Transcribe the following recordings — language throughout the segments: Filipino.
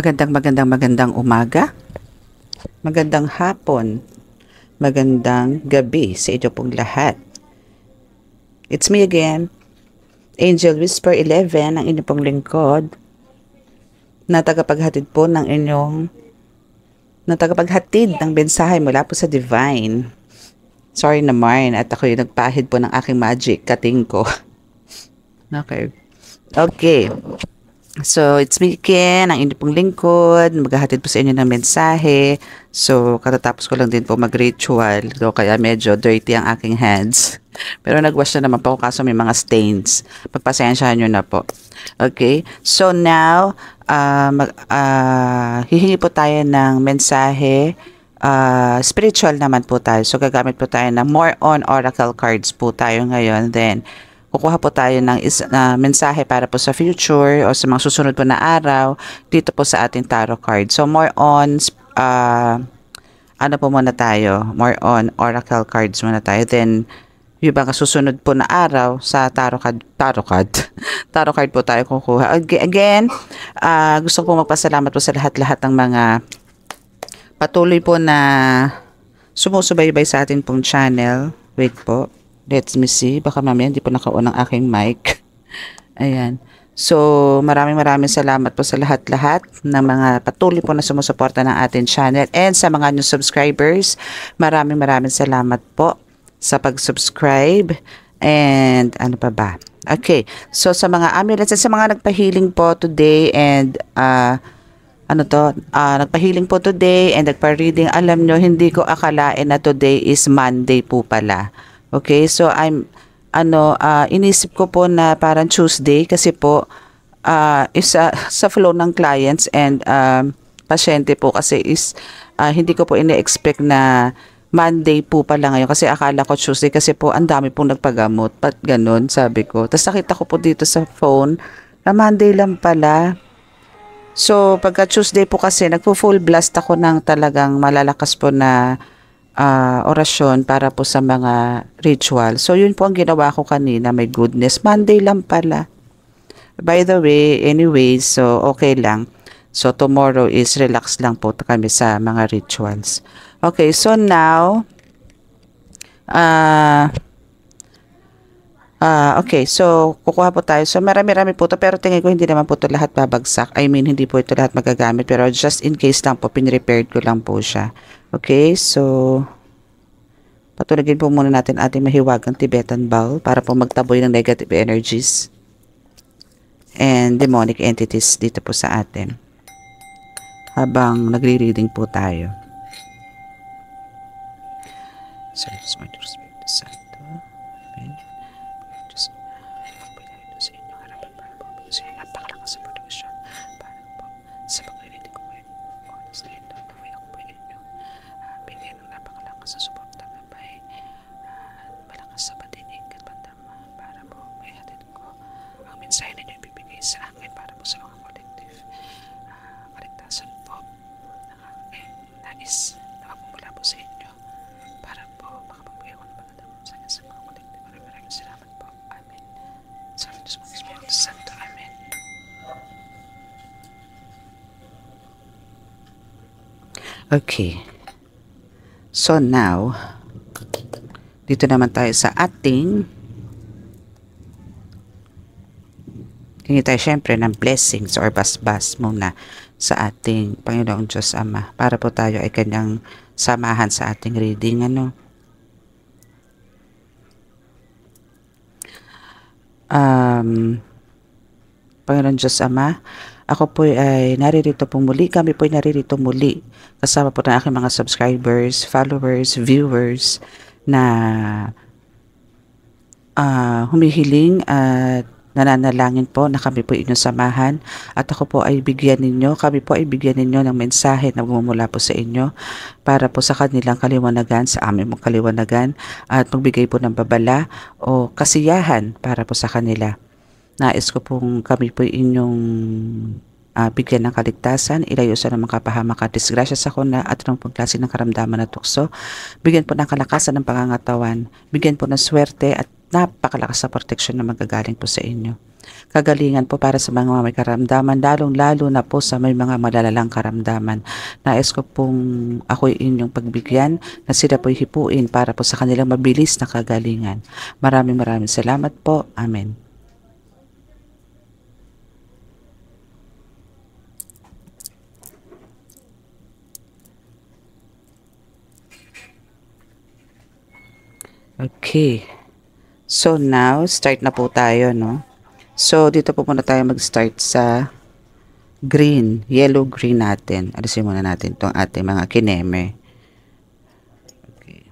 Magandang umaga, magandang hapon, magandang gabi sa inyo pong lahat. It's me again, Angel Whisper 11, ang inyong pong lingkod, na tagapaghatid po ng tagapaghatid ng mensahe mula po sa Divine. Sorry naman, at ako yung nagpahid po ng aking magic kating ko. Okay. So, it's me again, ang inyong pong lingkod, maghahatid po sa inyo ng mensahe. So, katatapos ko lang din po mag-ritual. So, kaya medyo dirty ang aking hands. Pero nag-wash na naman po ako kaso may mga stains. Pagpasensyahan nyo na po. Okay? So, now, hihingi po tayo ng mensahe. Spiritual naman po tayo. So, gagamit po tayo ng more on oracle cards po tayo ngayon. Then, kukuha po tayo ng mensahe para po sa future o sa mga susunod po na araw dito po sa ating tarot card. So, more on, ano po muna tayo? More on oracle cards muna tayo. Then, yung mga susunod po na araw sa tarot card po tayo kukuha. Again, gusto ko magpasalamat po sa lahat-lahat ng mga patuloy po na sumusubaybay sa atin pong channel. Wait po. Let me see. Baka mamaya hindi po naka-on ang aking mic. Ayan. So, maraming salamat po sa lahat-lahat ng mga patuloy po na sumusuporta ng ating channel. And sa mga new subscribers, maraming salamat po sa pag-subscribe. And ano pa ba? Okay. So, sa mga amulets at sa mga nagpa-healing po today and nagpa-healing po today and nagpa-reading, alam nyo, hindi ko akalain na today is Monday po pala. Okay, so inisip ko po na parang Tuesday kasi po sa flow ng clients and pasyente po kasi is hindi ko po ine-expect na Monday po pala ngayon kasi akala ko Tuesday kasi po ang dami pong nagpagamot. Pat ganun, sabi ko. Tapos nakita ko po dito sa phone na Monday lang pala. So, pagka Tuesday po kasi nagpo-full blast ako ng talagang malalakas po na orasyon para po sa mga ritual. So, yun po ang ginawa ko kanina. My goodness, Monday lang pala. By the way, anyways, so okay lang. So, tomorrow is relax lang po kami sa mga rituals. Okay, so now, okay, so kukuha po tayo. So, marami po to pero tingin ko hindi naman po to lahat babagsak. I mean, hindi po ito lahat magagamit pero just in case lang po, pinrepared ko lang po siya. Okay, so patulagin po muna natin ating mahiwagang Tibetan bowl para po magtaboy ng negative energies and demonic entities dito po sa atin habang nagre-reading po tayo. So, let's go to Espiritu Santo. Amen. Just pagpapalito sa inyo harapan para po sa inyo napakalakas sa production para po sa pag-reading ko ngayon. Honestly, naway ako po inyo. Bigyan ng napakalakas sa suporta gabay malakas sa patinig at pandama para po may hatid ko ang mensahe na inyo ibibigay sa akin para po sa mga collective kaligtasan po nais na magmumula po sa inyo para po makapagbigay ko ng pagkatapos sa akin sa mga collective. Maraming salamat po. Amen. Sa Diyos mga Espiritu Santo. Amen. Okay. So now, dito naman tayo sa ating hingi tayo syempre ng blessings or basbas muna sa ating Panginoong Diyos Ama para po tayo ay kanyang samahan sa ating reading. Panginoong Diyos Ama, ako po ay naririto po muli. Kami po ay naririto muli. Kasama po ng aking mga subscribers, followers, viewers na humihiling at nananalangin po na kami po inyong samahan at ako po ay bigyan ninyo, kami po ay bigyan ninyo ng mensahe na bumumula po sa inyo para po sa kanilang kaliwanagan, sa aming mga kaliwanagan at magbigay po ng babala o kasiyahan para po sa kanila. Nais ko pong kami po inyong bigyan ng kaligtasan, ilayo sa ng mga kapahamakan, disgrasya sa kuna at ng pagklase ng karamdaman na tukso, bigyan po ng kalakasan ng pangangatawan, bigyan po ng swerte at napakalakas sa proteksyon na magagaling po sa inyo. Kagalingan po para sa mga may karamdaman, lalong-lalo na po sa may mga malalalang karamdaman. Nais ko pong ako'y inyong pagbigyan na sila po'y hipuin para po sa kanilang mabilis na kagalingan. Maraming salamat po. Amen. Okay. So now, start na po tayo, no? So, dito po muna tayo mag-start sa green, yellow-green natin. Alisin muna natin itong ating mga kineme. Okay.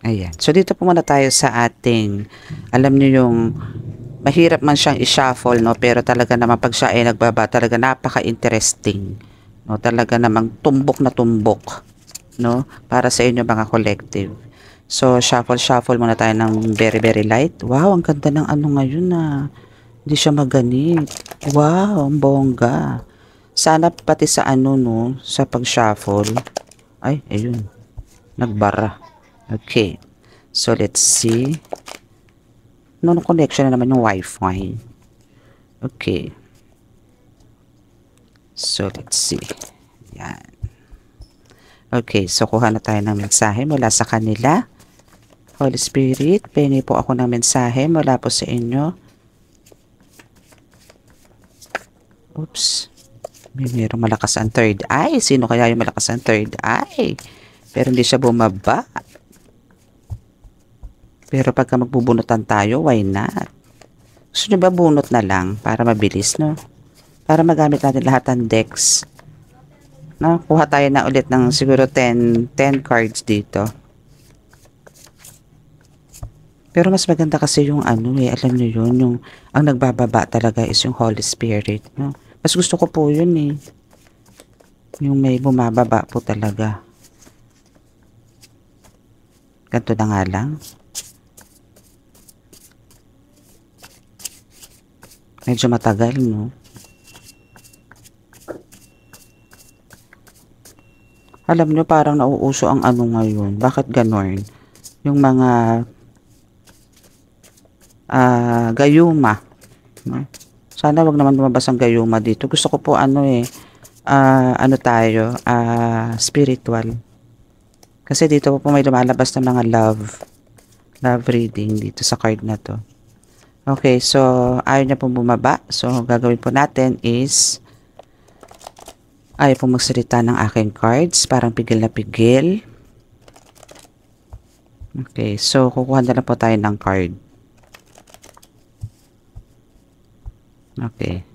Ayan. So, dito po muna tayo sa ating, alam nyo yung, mahirap man siyang i-shuffle, no? Pero talaga naman pag siya ay nagbaba, talaga napaka-interesting. No? Talaga namang tumbok na tumbok, no? Para sa inyo mga collective. So, shuffle muna tayo ng very light. Wow, ang ganda ng ano ngayon na. Hindi siya maganit. Wow, ang bongga. Sana pati sa ano, no, sa pag-shuffle. Ay, ayun. Nagbara. Okay. So, let's see. No, connection na naman yung Wi-Fi. Okay. So, let's see. Yan. Okay, so kuha na tayo ng mensahe mula sa kanila. Holy Spirit, pengi po ako ng mensahe mula po sa inyo. Oops. Mayroong malakas ang third eye. Sino kaya yung malakas ang third eye? Pero hindi siya bumaba. Pero pagka magbubunutan tayo, why not? Gusto nyo ba bunot na lang para mabilis, no? Para magamit natin lahat ng decks. No? Kuha tayo na ulit ng siguro 10 cards dito. Pero mas maganda kasi yung ano alam nyo yun, yung ang nagbababa talaga is yung Holy Spirit, no? Mas gusto ko po yun yung may bumababa po talaga. Ganto na nga lang. Medyo matagal, no? Alam nyo, parang nauuso ang ano ngayon. Bakit ganon? Yung mga gayuma. No? Sana wag naman lumabas ang gayuma dito. Gusto ko po ano tayo, spiritual. Kasi dito po may lumalabas na mga love reading dito sa card na to. Okay, so ayaw niya pong bumaba. So gagawin po natin is ayaw pong magsalita ng aking cards. Parang pigil na pigil. Okay, so kukuha na lang po tayo ng card. Okay.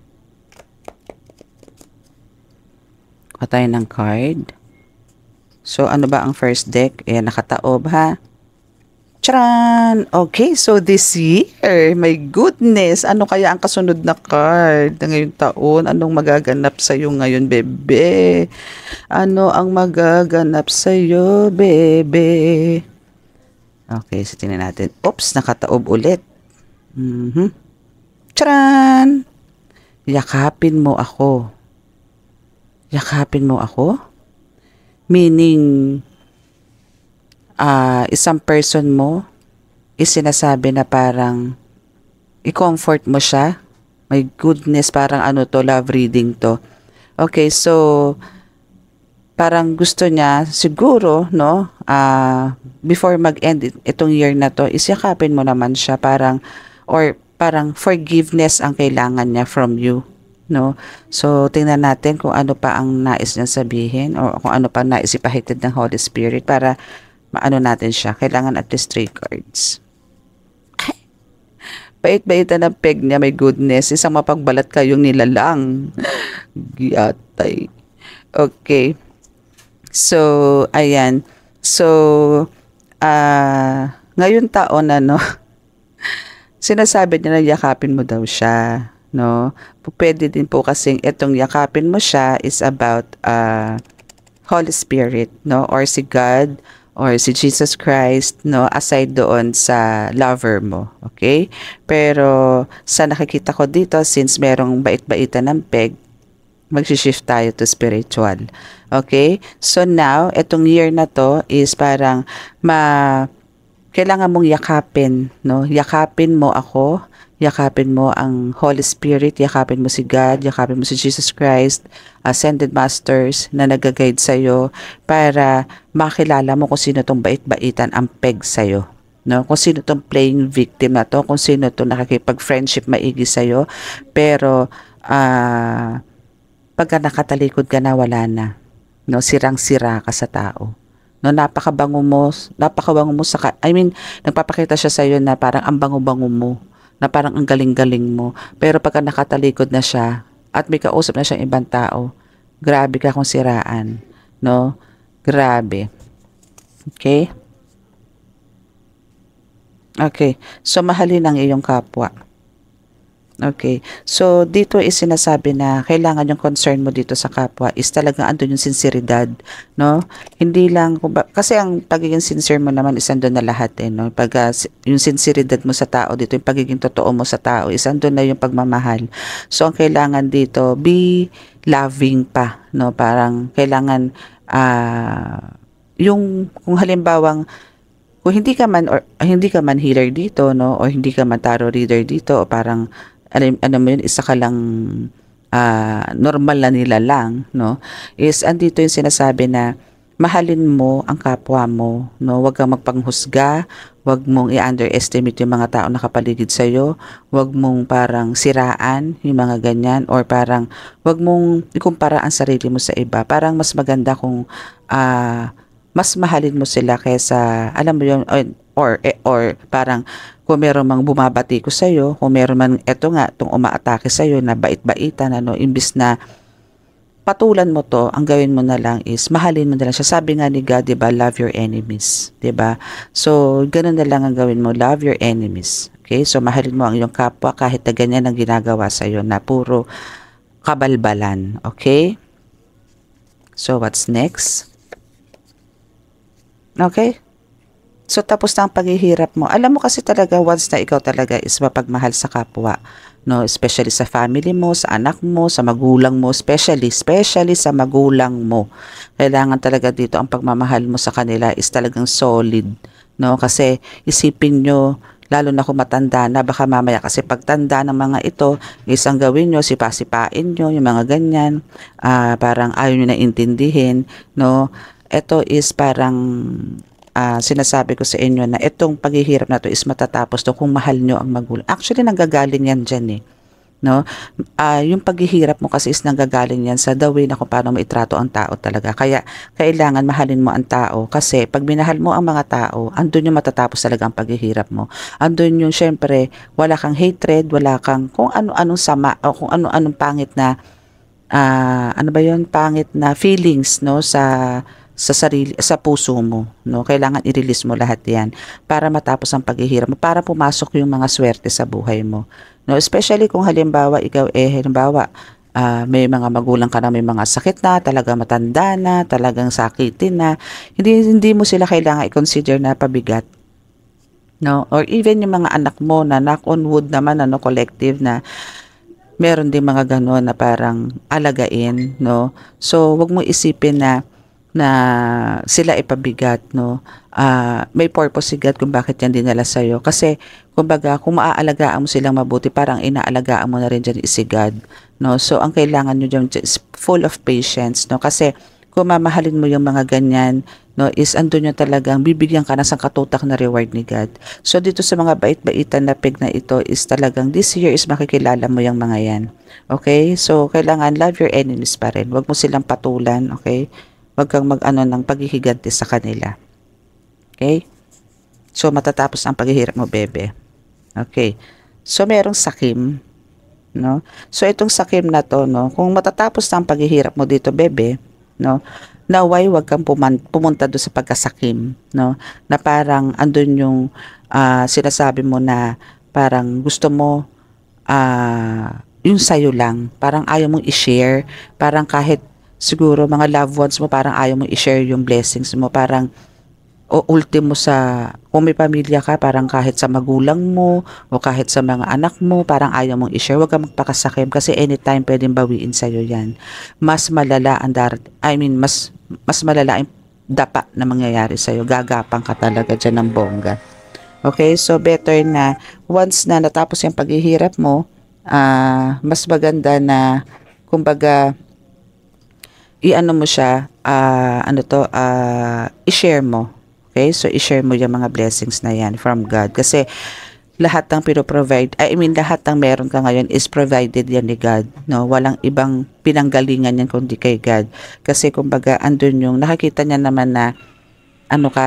Kuha tayo ng card. So, ano ba ang first deck? Ayan, nakataob ha. Charan! Okay, so this year, my goodness, ano kaya ang kasunod na card na ngayong taon? Anong magaganap sa'yo ngayon, bebe? Ano ang magaganap sa'yo, bebe? Okay, so tingnan natin. Oops, nakataob ulit. Charan! Yakapin mo ako. Yakapin mo ako? Meaning, isang person mo is sinasabi na parang i-comfort mo siya. My goodness, parang ano to, love reading to. Okay, so parang gusto niya siguro, no, before mag-end itong year na to, is yakapin mo naman siya, parang forgiveness ang kailangan niya from you, no? So, tingnan natin kung ano pa ang nais niya sabihin o kung ano pa nais ipahitid ng Holy Spirit para maano natin siya. Kailangan at least 3 cards. Bait-baitan ng peg niya, my goodness. Isang mapagbalat kayong nilalang. Giyatay. Okay. So, ayan. So, ngayon taon sinasabi niya na yakapin mo daw siya, no? Pwede din po kasing itong yakapin mo siya is about Holy Spirit, no? Or si God, or si Jesus Christ, no? Aside doon sa lover mo, okay? Pero sa nakikita ko dito, since merong bait-baitan ng peg, mag-shift tayo to spiritual. Okay? So now, itong year na to is parang kailangan mong yakapin, no? Yakapin mo ako, yakapin mo ang Holy Spirit, yakapin mo si God, yakapin mo si Jesus Christ, Ascended Masters na nag-guide sa'yo para makilala mo kung sino tong bait-baitan ang peg sa'yo. No? Kung sino tong playing victim na to, kung sino tong nakikipag-friendship maigi sa'yo, pero pagka nakatalikod ka na, wala na. No? Sirang-sira ka sa tao. No, napakabango mo nagpapakita siya sa iyo na parang ang bango-bango mo, na parang ang galing-galing mo. Pero pagka nakatalikod na siya at may kausap na siyang ibang tao, grabe ka kung siraan, no? Grabe. Okay? Okay. So mahalin ang iyong kapwa. Okay. So, dito is sinasabi na kailangan yung concern mo dito sa kapwa is talagang andun yung sinseridad, no? Hindi lang, kasi ang pagiging sincere mo naman is andun na lahat, no? Pag yung sinseridad mo sa tao dito, yung pagiging totoo mo sa tao is andun na yung pagmamahal. So, ang kailangan dito, be loving pa, no? Parang kailangan, kung halimbawang, kung hindi ka man healer dito, no, o hindi ka man tarot reader dito, o parang ano mo yun, isa ka lang normal na nila lang, no, is andito yung sinasabi na mahalin mo ang kapwa mo, no, huwag kang magpanghusga, huwag mong i-underestimate yung mga tao nakapaligid sa'yo, huwag mong parang siraan yung mga ganyan, or parang huwag mong ikumpara ang sarili mo sa iba. Parang mas maganda kung mas mahalin mo sila kaysa, alam mo yun, or parang kung meron mang bumabati ko sa'yo, kung meron man itong umaatake sa'yo na bait-baitan, imbis na patulan mo to, ang gawin mo na lang is mahalin mo na lang siya. Sabi nga ni God, diba, love your enemies, diba? So, ganun na lang ang gawin mo, love your enemies. Okay? So, mahalin mo ang iyong kapwa kahit na ganyan ang ginagawa sa'yo na puro kabalbalan. Okay? So, what's next? Okay? So, tapos na ang paghihirap mo. Alam mo kasi talaga, once na ikaw talaga is mapagmahal sa kapwa, no, especially sa family mo, sa anak mo, sa magulang mo, especially sa magulang mo. Kailangan talaga dito ang pagmamahal mo sa kanila is talagang solid, no? Kasi isipin nyo, lalo na kung matanda na, baka mamaya kasi pagtanda ng mga ito, isang gawin nyo, sipa-sipain nyo, yung mga ganyan, parang ayaw nyo na intindihin, no? Ito is parang sinasabi ko sa inyo na itong paghihirap na to is matatapos to kung mahal nyo ang magulang. Actually, nanggagaling yan dyan, no? Yung paghihirap mo kasi is nanggagaling yan sa the way na kung paano mo itrato ang tao talaga. Kaya, kailangan mahalin mo ang tao kasi pag minahal mo ang mga tao, andun yung matatapos talaga ang paghihirap mo. Andun yung, syempre, wala kang hatred, wala kang kung ano-anong sama o kung ano-anong pangit na pangit na feelings, no, sa sarili, sa puso mo, no? Kailangan i-release mo lahat 'yan para matapos ang paghihirap mo, para pumasok yung mga swerte sa buhay mo, no? Especially kung halimbawa ikaw may mga magulang ka na may mga sakit na, talaga matanda na, talagang sakitin na, hindi mo sila kailangan i-consider na pabigat, no? Or even yung mga anak mo na knock on wood naman, collective na meron din mga gano'n na parang alagain, no? So, wag mo isipin na sila ipabigat, no? May purpose si God kung bakit yan dinala sa'yo. Kasi, kumbaga, kung maaalagaan mo silang mabuti, parang inaalagaan mo na rin dyan si God, no? So, ang kailangan nyo dyan is full of patience, no? Kasi, kung mamahalin mo yung mga ganyan, no, is andun yung talagang bibigyan ka na sa katutak na reward ni God. So, dito sa mga bait-baitan na peg na ito is talagang this year is makikilala mo yung mga yan. Okay? So, kailangan love your enemies pa rin. Huwag mo silang patulan, okay? Huwag kang ng paghihiganti sa kanila. Okay? So, matatapos ang paghihirap mo, bebe. Okay. So, merong sakim, no? So, itong sakim na to, no? Kung matatapos na ang paghihirap mo dito, bebe, no? Naway, huwag kang pumunta doon sa pagkasakim, no? Na parang andun yung sinasabi mo na parang gusto mo yung sayo lang. Parang ayaw mong i-share. Parang kahit siguro mga loved ones mo, parang ayaw mong i-share yung blessings mo. Parang, o ultimo kung may pamilya ka, parang kahit sa magulang mo, o kahit sa mga anak mo, parang ayaw mong i-share. Huwag kang magpakasakim kasi anytime pwedeng bawiin sa'yo yan. Mas malala mas malala ang dapa na mangyayari sa'yo. Gagapang ka talaga dyan ng bongga. Okay? So, better na once na natapos yung paghihirap mo, mas maganda na, kumbaga, i-ano mo siya, i-share mo. Okay? So, i-share mo yung mga blessings na yan from God. Kasi, lahat ng lahat ng meron ka ngayon is provided yan ni God. No? Walang ibang pinanggalingan yan kundi kay God. Kasi, kumbaga, andun yung, nakikita niya naman na,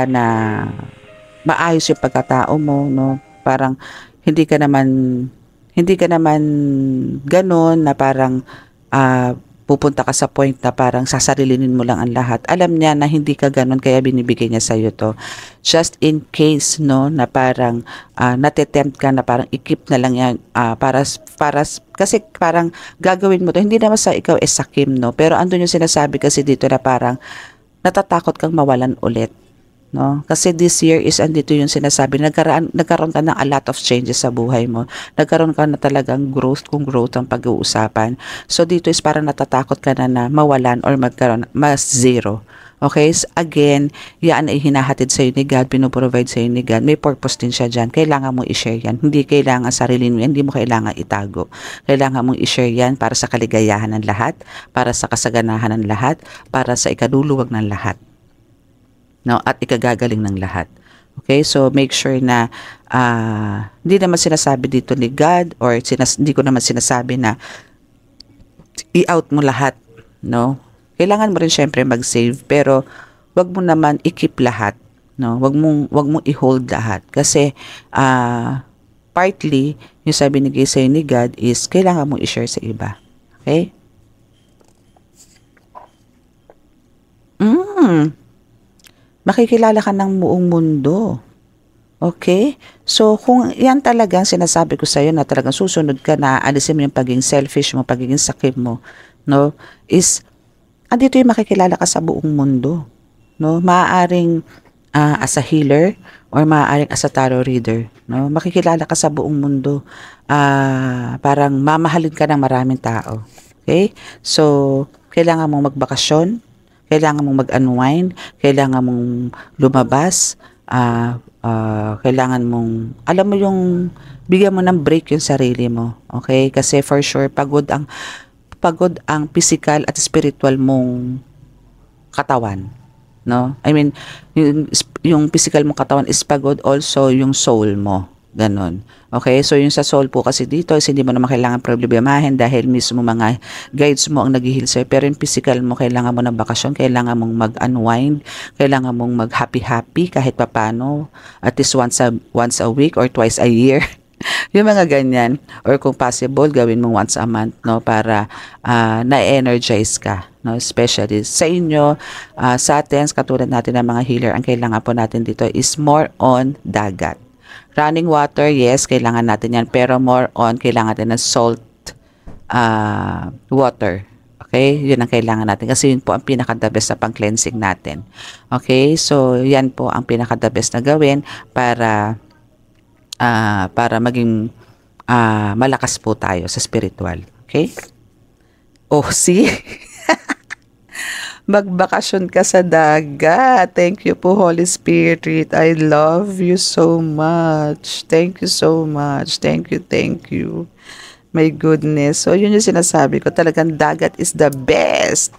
na maayos yung pagkatao mo, no? Parang, hindi ka naman ganon na parang, pupunta ka sa point na parang sasarilinin mo lang ang lahat. Alam niya na hindi ka ganon kaya binibigay niya sa'yo to. Just in case, no, na parang natetempt ka na parang i-keep na lang yan kasi parang gagawin mo to. Hindi naman sa ikaw is sakim, no? Pero andun yung sinasabi kasi dito na parang natatakot kang mawalan ulit. No? Kasi this year is andito yung sinasabi, nagkaroon ka ng a lot of changes sa buhay mo. Nagkaroon ka na talagang growth kung growth ang pag-uusapan. So dito is parang natatakot ka na mawalan or magkaroon mas zero. Okay? So again, yan ay hinahatid sa'yo ni God, pinoprovide sa'yo ni God. May purpose din siya dyan. Kailangan mo i-share yan. Hindi kailangan sarilin mo yan. Hindi mo kailangan itago. Kailangan mong i-share yan para sa kaligayahan ng lahat, para sa kasaganahan ng lahat, para sa ikaluluwag ng lahat. No, at ikagagaling ng lahat. Okay? So, make sure na hindi naman sinasabi dito ni God or hindi ko naman sinasabi na i-out mo lahat. No? Kailangan mo rin syempre mag-save pero wag mo naman i-keep lahat. No? Wag mong i-hold lahat. Kasi partly, yung sabi ni God is kailangan mong i-share sa iba. Okay? Makikilala ka ng buong mundo. Okay? So, kung yan talagang sinasabi ko sa'yo na talagang susunod ka na alisin mo yung pagiging selfish mo, pagiging sakit mo, no? Is, andito yung makikilala ka sa buong mundo. No? Maaaring as a healer or maaaring as a tarot reader. No? Makikilala ka sa buong mundo. Parang mamahalin ka ng maraming tao. Okay? So, kailangan mong magbakasyon. Kailangan mong mag-unwind, kailangan mong lumabas, kailangan mong, alam mo yung, bigyan mo ng break yung sarili mo, okay? Kasi for sure, pagod ang physical at spiritual mong katawan, no? I mean, yung physical mong katawan is pagod, also yung soul mo. Ganon. Okay? So, yung sa soul po kasi dito is hindi mo naman kailangan problemahin dahil mismo mga guides mo ang nag-heal sa'yo. Pero yung physical mo, kailangan mo ng bakasyon, kailangan mong mag-unwind, kailangan mong mag-happy-happy kahit papano, at least once a week or twice a year. Yung mga ganyan. Or kung possible, gawin mong once a month, no? Para na-energize ka. No? Especially sa inyo, sa atin, katulad natin ng mga healer, ang kailangan po natin dito is more on dagat. Running water, yes, kailangan natin yan. Pero more on, kailangan natin ng salt water. Okay? Yun ang kailangan natin. Kasi yun po ang pinaka-the best sa pang-cleansing natin. Okay? So, yan po ang pinaka-the best na gawin para maging malakas po tayo sa spiritual. Okay? Oh, see? Magbakasyon ka sa dagat. Thank you po, Holy Spirit. I love you so much. Thank you so much. Thank you, thank you. My goodness. So, yun yung sinasabi ko. Talagang dagat is the best.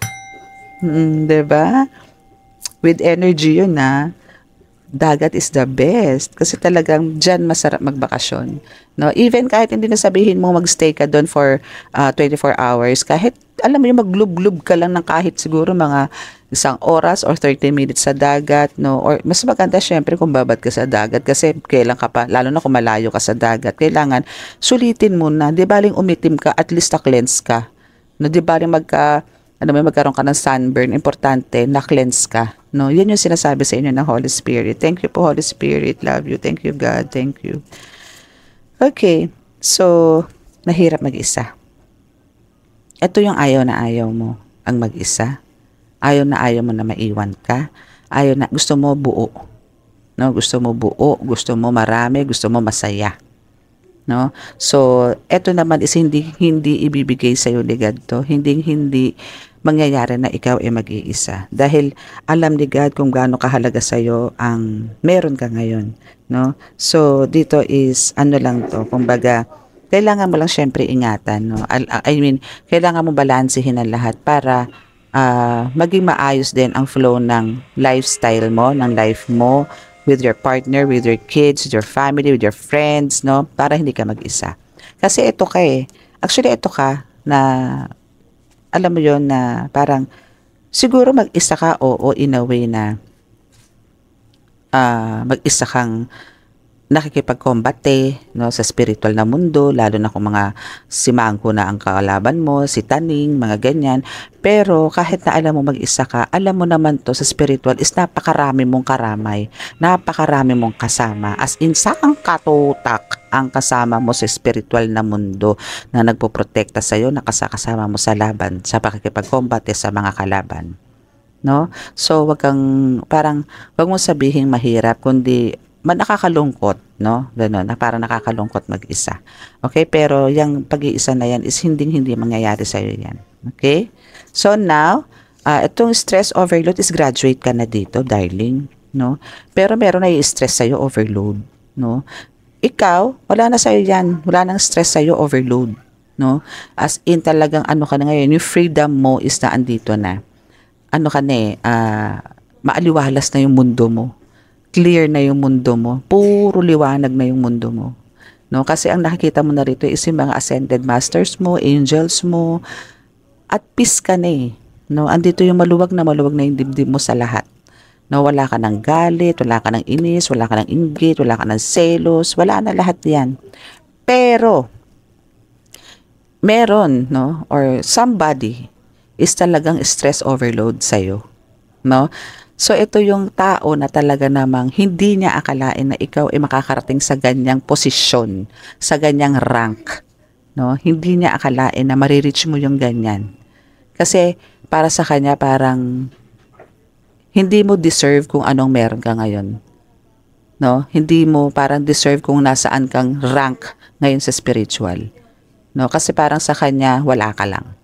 Diba? With energy yun, dagat is the best. Kasi talagang dyan masarap magbakasyon. No? Even kahit hindi na sabihin mo magstay ka doon for 24 hours, kahit alam mo yung maglub-lub ka lang ng kahit siguro mga 1 oras or 30 minutes sa dagat, no? Or mas maganda syempre kung babad ka sa dagat kasi kailan ka pa, lalo na kung malayo ka sa dagat, kailangan sulitin mo na, di baling umitim ka, at least na-cleanse ka. No, di baling magkaroon ka ng sunburn, importante, na-cleanse ka. No, yan yung sinasabi sa inyo ng Holy Spirit. Thank you po, Holy Spirit. Love you. Thank you, God. Thank you. Okay. So, nahirap mag-isa. Ito yung ayaw na ayaw mo, ang mag-isa. Ayaw na ayaw mo na maiwan ka. Ayaw na, gusto mo buo. No, gusto mo buo, gusto mo marami, gusto mo masaya. No? So, ito naman is hindi ibibigay sa iyo ni God to. Hindi mangyayari na ikaw ay mag-iisa. Dahil alam ni God kung gaano kahalaga sa iyo ang meron ka ngayon. no? So dito is ano lang 'to, kumbaga kailangan mo lang syempre ingatan, no? I mean, kailangan mo balansehin ang lahat para maging maayos din ang flow ng lifestyle mo, ng life mo with your partner, with your kids, with your family, with your friends, no? Para hindi ka mag-isa. Kasi ito ka eh. Actually, ito ka na alam mo yon na parang siguro mag-isa ka, oo, in a way na mag-isa kang nakikipagkombate, no, sa spiritual na mundo, lalo na kung mga si Mangko na ang kalaban mo, si Taning, mga ganyan. Pero kahit na alam mo mag-isa ka, alam mo naman to sa spiritual is napakarami mong karamay, napakarami mong kasama. As in, saang katutak ang kasama mo sa spiritual na mundo na nagpoprotekta sa'yo, nakasakasama mo sa laban, sa pakikipagkombate sa mga kalaban. No? So, wag mo sabihing mahirap, kundi nakakalungkot, no? Ganun, na parang nakakalungkot mag-isa. Okay? Pero yung pag-iisa na yan is hindi mangyayari sa'yo yan. Okay? So now, itong stress overload is graduate ka na dito, darling, no? Pero meron na i-stress sa'yo overload, no? Ikaw, wala na sa'yo yan. Wala nang stress sa'yo overload, no? As in talagang ano ka na ngayon, yung freedom mo is na andito na. Ano ka na eh, maaliwalas na yung mundo mo. Clear na yung mundo mo. Puro liwanag na yung mundo mo. No? Kasi ang nakikita mo na rito is yung mga ascended masters mo, angels mo, at peace ka na eh. No? Andito yung maluwag na yung dibdib mo sa lahat. No? Wala ka ng galit, wala ka ng inis, wala ka ng inggit, wala ka ng selos, wala na lahat yan. Pero, meron, no? Or somebody is talagang stress overload sa'yo. No? So, ito yung tao na talaga namang hindi niya akalain na ikaw ay makakarating sa ganyang posisyon, sa ganyang rank. No? Hindi niya akalain na marireach mo yung ganyan. Kasi, para sa kanya, parang hindi mo deserve kung anong meron ka ngayon. No? Hindi mo parang deserve kung nasaan kang rank ngayon sa spiritual. No? Kasi parang sa kanya, wala ka lang.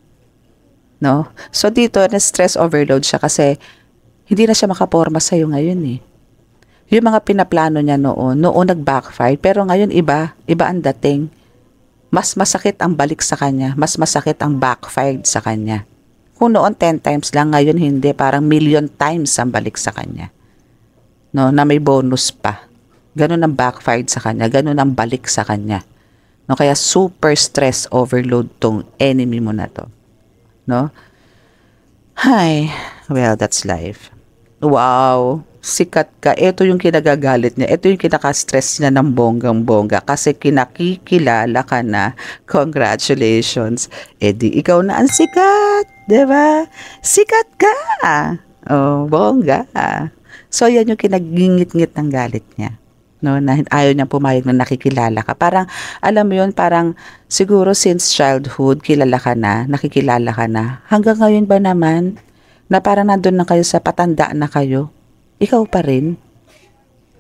No? So, dito, na-stress overload siya kasi hindi na siya makaporma sa'yo ngayon eh. Yung mga pinaplano niya noon nag-backfire, pero ngayon iba ang dating. Mas masakit ang balik sa kanya, mas masakit ang backfired sa kanya. Kung noon 10 times lang, ngayon hindi, parang million times ang balik sa kanya. No, na may bonus pa. Ganun ang backfired sa kanya, ganun ang balik sa kanya. No, kaya super stress overload tong enemy mo na to. No? Hi, well, that's life. Wow, sikat ka. Ito yung kinagagalit niya. Ito yung kinaka-stress niya ng bonggang-bongga kasi kinakikilala ka na. Congratulations. Eh di ikaw na ang sikat. Diba? Sikat ka. Oh, bongga. So, yan yung kinagingit-ngit ng galit niya. No, na ayaw niya pumayag na nakikilala ka. Parang, alam mo yun, parang siguro since childhood, kilala ka na, nakikilala ka na. Hanggang ngayon ba naman, na parang nandun na kayo sa patanda na kayo, ikaw pa rin.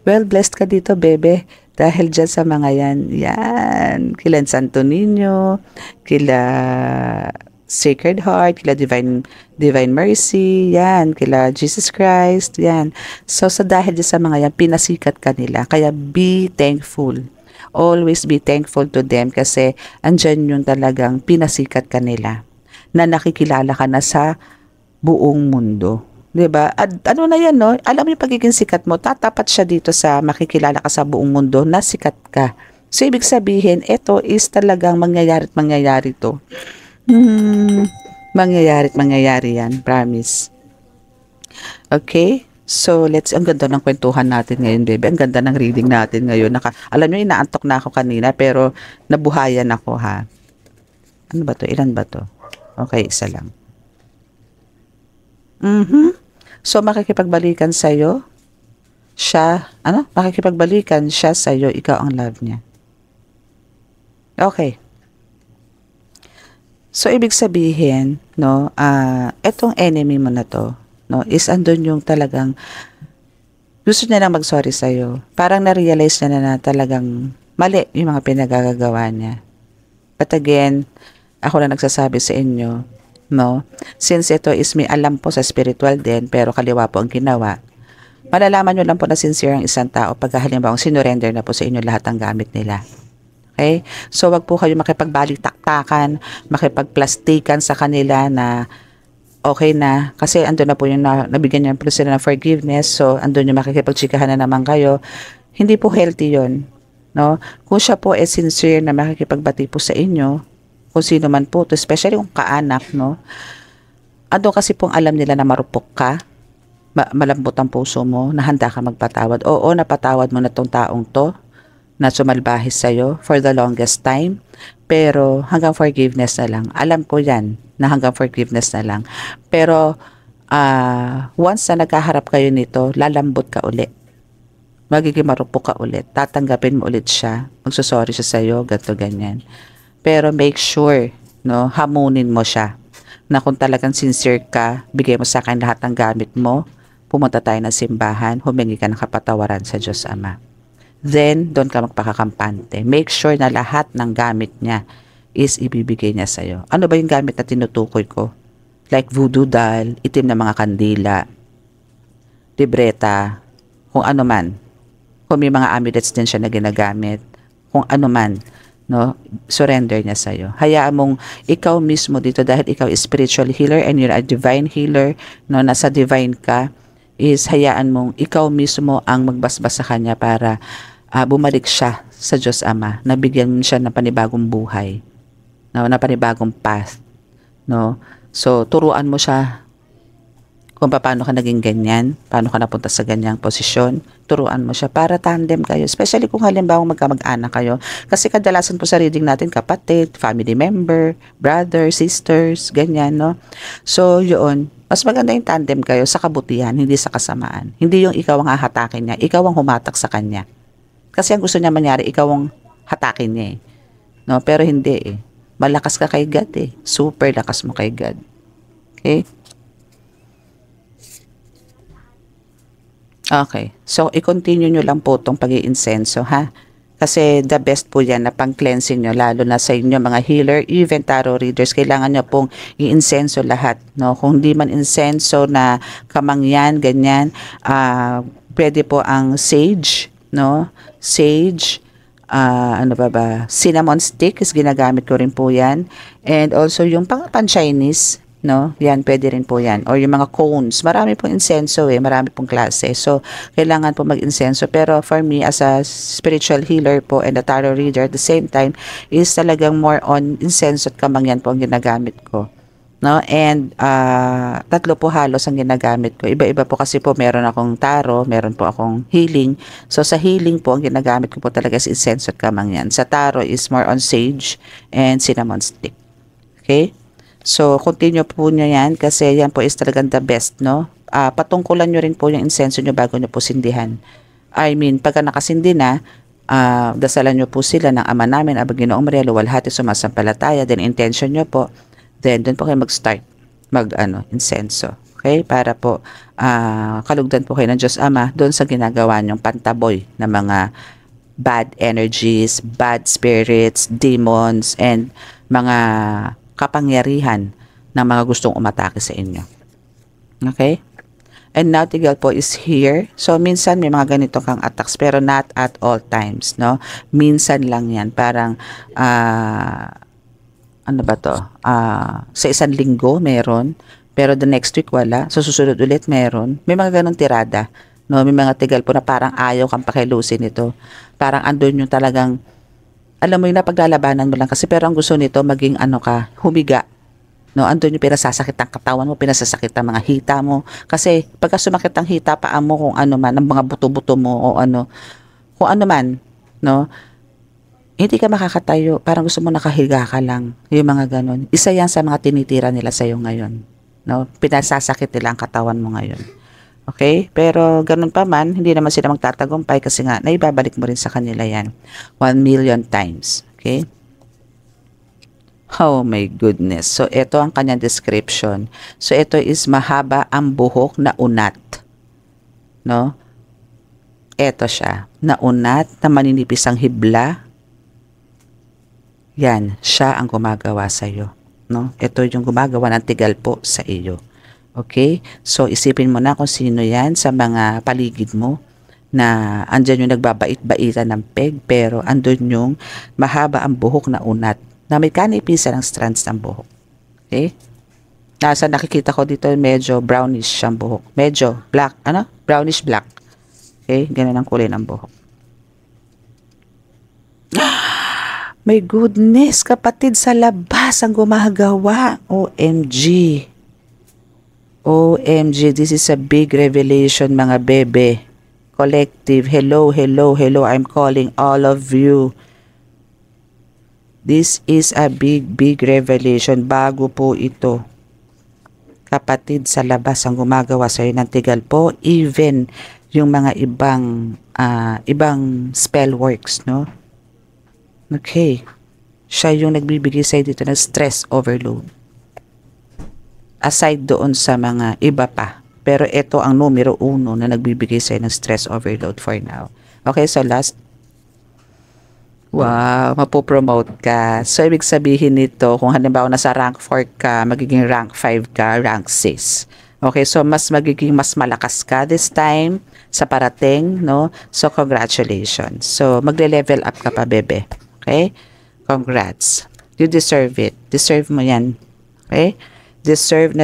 Well, blessed ka dito, bebe. Dahil dyan sa mga yan, kila Santo Niño, kila Sacred Heart, kila Divine Mercy, yan, kila Jesus Christ, yan. So, dahil dyan sa mga yan, pinasikat ka nila. Kaya be thankful. Always be thankful to them kasi andyan yung talagang pinasikat ka nila. Na nakikilala ka na sa buong mundo. 'Di ba? At ano na 'yan, no? Alam mo yung pagiging sikat mo, tatapat siya dito sa makikilala ka sa buong mundo na sikat ka. So, ibig sabihin, ito is talagang mangyayari to. Mangyayari yan. Promise. Okay? So, ang ganda ng kwentuhan natin ngayon, baby. Ang ganda ng reading natin ngayon. Alam nyo, inaantok na ako kanina, pero nabuhayan ako, ha? Ano ba to? Ilan ba to? Okay, isa lang. So, makikipagbalikan sa'yo, makikipagbalikan siya sa'yo, ikaw ang love niya. Okay. So, ibig sabihin, no, etong enemy mo na to, no, is andun yung talagang gusto niya lang mag-sorry sa'yo. Parang na-realize niya na talagang mali yung mga pinagagagawa niya. But again, ako na nagsasabi sa inyo, no? Since ito is may alam po sa spiritual din, pero kaliwa po ang ginawa. Malalaman nyo lang po na sincere ang isang tao pag halimbawa sinurrender na po sa inyo lahat ng gamit nila. Okay? So, wag po kayo makipagbalik-taktakan, makipagplastikan sa kanila na okay na. Kasi andun na po yung nabigyan niyo po sila ng forgiveness. So, andun yung makikipagchikahan na naman kayo. Hindi po healthy yon, no? Kung siya po ay sincere na makikipagbati po sa inyo, kung sino man po to, especially kung kaanak, no? Ando kasi pong alam nila na marupok ka, malambot ang puso mo, na handa ka magpatawad. Oo, napatawad mo na tong taong to, na sumalbahis sa'yo for the longest time, pero hanggang forgiveness na lang. Alam ko yan, na hanggang forgiveness na lang. Pero, once na nagkaharap kayo nito, lalambot ka ulit. Magiging marupok ka ulit. Tatanggapin mo ulit siya. Magsusorry siya sa'yo, ganito, ganyan. Pero make sure, no, hamunin mo siya. Na kung talagang sincere ka, bigay mo sa akin lahat ng gamit mo, pumunta tayo ng simbahan, humingi ka ng kapatawaran sa Diyos Ama. Then, doon ka magpakakampante. Make sure na lahat ng gamit niya is ibibigay niya sa'yo. Ano ba yung gamit na tinutukoy ko? Like voodoo doll, itim na mga kandila, libreta, kung ano man. Kung may mga amulets din siya na ginagamit, kung ano man, no, surrender niya sa'yo. Hayaan mong ikaw mismo dito, dahil ikaw is spiritual healer and you're a divine healer, no, nasa divine ka, is hayaan mong ikaw mismo ang magbasbas sa kanya para bumalik siya sa Diyos Ama, nabigyan siya ng panibagong buhay, no, na panibagong path, no. So, turuan mo siya kung paano ka naging ganyan, paano ka napunta sa ganyang posisyon, turuan mo siya para tandem kayo. Especially kung halimbawa magkamag-anak kayo. Kasi kadalasan po sa reading natin, kapatid, family member, brother, sisters, ganyan, no? So, yun, mas maganda yung tandem kayo sa kabutihan, hindi sa kasamaan. Hindi yung ikaw ang hahatakin niya, ikaw ang humatak sa kanya. Kasi ang gusto niya mangyari, ikaw ang hatakin niya eh. No? Pero hindi eh. Malakas ka kay God eh. Super lakas mo kay God. Okay? Okay. So, i-continue nyo lang po itong pag-iinsenso, ha? Kasi the best po yan na pang-cleansing nyo, lalo na sa inyo mga healer, even tarot readers, kailangan nyo pong i-insenso lahat, no? Kung di man insenso na kamangyan, ganyan, pwede po ang sage, no? Sage, ano ba, cinnamon stick is ginagamit ko rin po yan. And also yung pan-Chinese, no? Yan, pwede rin po yan. Or yung mga cones. Marami pong insenso eh. Marami pong klase. So, kailangan po mag-insenso. Pero for me, as a spiritual healer po and a tarot reader, at the same time, is talagang more on insenso at kamangyan po ang ginagamit ko. No? And, tatlo po halos ang ginagamit ko. Iba-iba po kasi po, meron akong tarot, meron po akong healing. So, sa healing po, ang ginagamit ko po talaga is insenso at kamangyan. Sa tarot is more on sage and cinnamon stick. Okay? So, continue po nyo yan kasi yan po is talagang the best, no? Patungkulan nyo rin po yung insenso nyo bago nyo po sindihan. I mean, pagka nakasindi na, dasalan nyo po sila ng Ama namin, Abang Ginoong Maria, luwalhati sumasampalataya, then intention nyo po, then doon po kayo mag-start, insenso. Okay? Para po, kalugdan po kayo ng Diyos Ama doon sa ginagawa nyong pantaboy ng mga bad energies, bad spirits, demons, and mga kapangyarihan ng mga gustong umatake sa inyo. Okay? And Nautigal po is here. So, minsan may mga ganito kang attacks, pero not at all times, no? Minsan lang yan. Parang, ano ba to? Sa isang linggo, meron. Pero the next week, wala. So, susunod ulit, meron. May mga ganong tirada. No? May mga tigal po na parang ayaw kang pakilusin ito. Parang andun yung talagang alam mo yung napaglalabanan mo lang kasi pero ang gusto nito maging humiga. No, andun yung pinasasakit ang katawan mo, pinasasakit ang mga hita mo. Kasi pagka sumakit ang hita, paa mo kung ano man, ang mga buto-buto mo o kung ano man, no, hindi ka makakatayo. Parang gusto mo nakahiga ka lang. Yung mga ganon. Isa yan sa mga tinitira nila sa'yo ngayon. No, pinasasakit nila ang katawan mo ngayon. Okay? Pero ganun pa man, hindi naman sila magtatagumpay kasi nga, naibabalik mo rin sa kanila yan. 1,000,000 times. Okay? Oh my goodness. So, ito ang kanyang description. So, ito is mahaba ang buhok na unat. No? Ito siya. Na unat, na maninipis ang hibla. Yan, siya ang gumagawa sa iyo. No? Ito yung gumagawa ng tigal po sa iyo. Okay? So, isipin mo na kung sino yan sa mga paligid mo na andyan yung nagbabait-baitan ng peg pero andun yung mahaba ang buhok na unat na may kanipisa ng strands ng buhok. Okay? Nasa nakikita ko dito medyo brownish ang buhok. Medyo black, brownish black. Okay? Ganun ang kulay ng buhok. My goodness, kapatid sa labas ang gumagawa. OMG. OMG, this is a big revelation mga bebe. Collective, hello, hello, hello. I'm calling all of you. This is a big, big revelation. Bago po ito. Kapatid sa labas ang gumagawa sa'yo ng tigal po. Even yung mga ibang spell works, no? Okay. Siya yung nagbibigay sa'yo dito ng stress overload. Aside doon sa mga iba pa. Pero ito ang numero 1 na nagbibigay sa'yo ng stress overload for now. Okay, so last. Wow, mapopromote ka. So, ibig sabihin nito, kung halimbawa nasa rank 4 ka, magiging rank 5 ka, rank 6. Okay, so mas malakas ka this time sa parating, no? So, congratulations. So, magle-level up ka pa, bebe. Okay? Congrats. You deserve it. Deserve mo yan. Okay? Deserve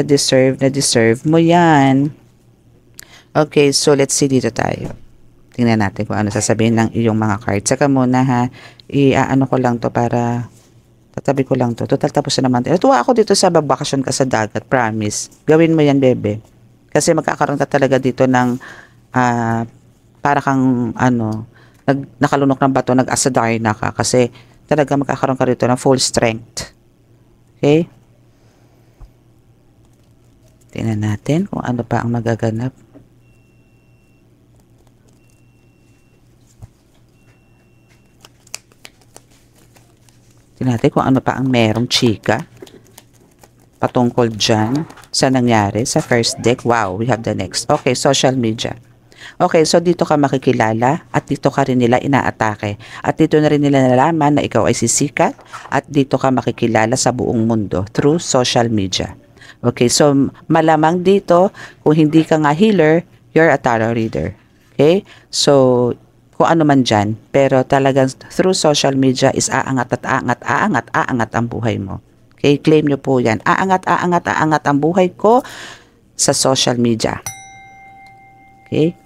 mo yan. Okay, so let's see dito tayo. Tingnan natin kung ano sasabihin ng iyong mga cards. Saka muna ha, i-ano ko lang to para tatabi ko lang to. Total tapos na naman. Natuwa ako dito sa babakasyon ka sa dagat, promise. Gawin mo yan, bebe. Kasi magkakaroon ka talaga dito ng para kang nakalunok ng bato, nag-asadar na ka kasi talaga magkakaroon ka dito ng full strength. Okay? Tingnan natin kung ano pa ang magaganap. Tingnan natin kung ano pa ang merong chika patungkol dyan sa nangyari sa first deck. Wow, we have the next. Okay, social media. Okay, so dito ka makikilala at dito ka rin nila inaatake. At dito na rin nila nalaman na ikaw ay sisikat at dito ka makikilala sa buong mundo through social media. Okay, so malamang dito, kung hindi ka nga healer, you're a tarot reader. Okay? So, kung ano man dyan, pero talagang through social media is aangat ang buhay mo. Okay? Claim nyo po yan. Aangat ang buhay ko sa social media. Okay?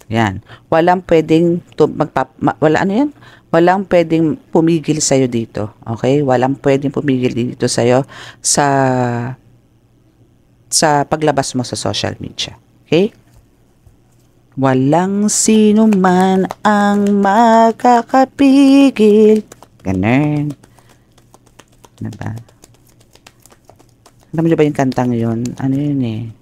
Yan. Walang pwedeng walang pwedeng pumigil sa iyo dito. Okay? Walang pwedeng pumigil dito sa iyo sa paglabas mo sa social media. Okay? Walang sino man ang makakapigil. Ganun. Diba? Alam niyo ba yung kantang yun? Ano yun eh?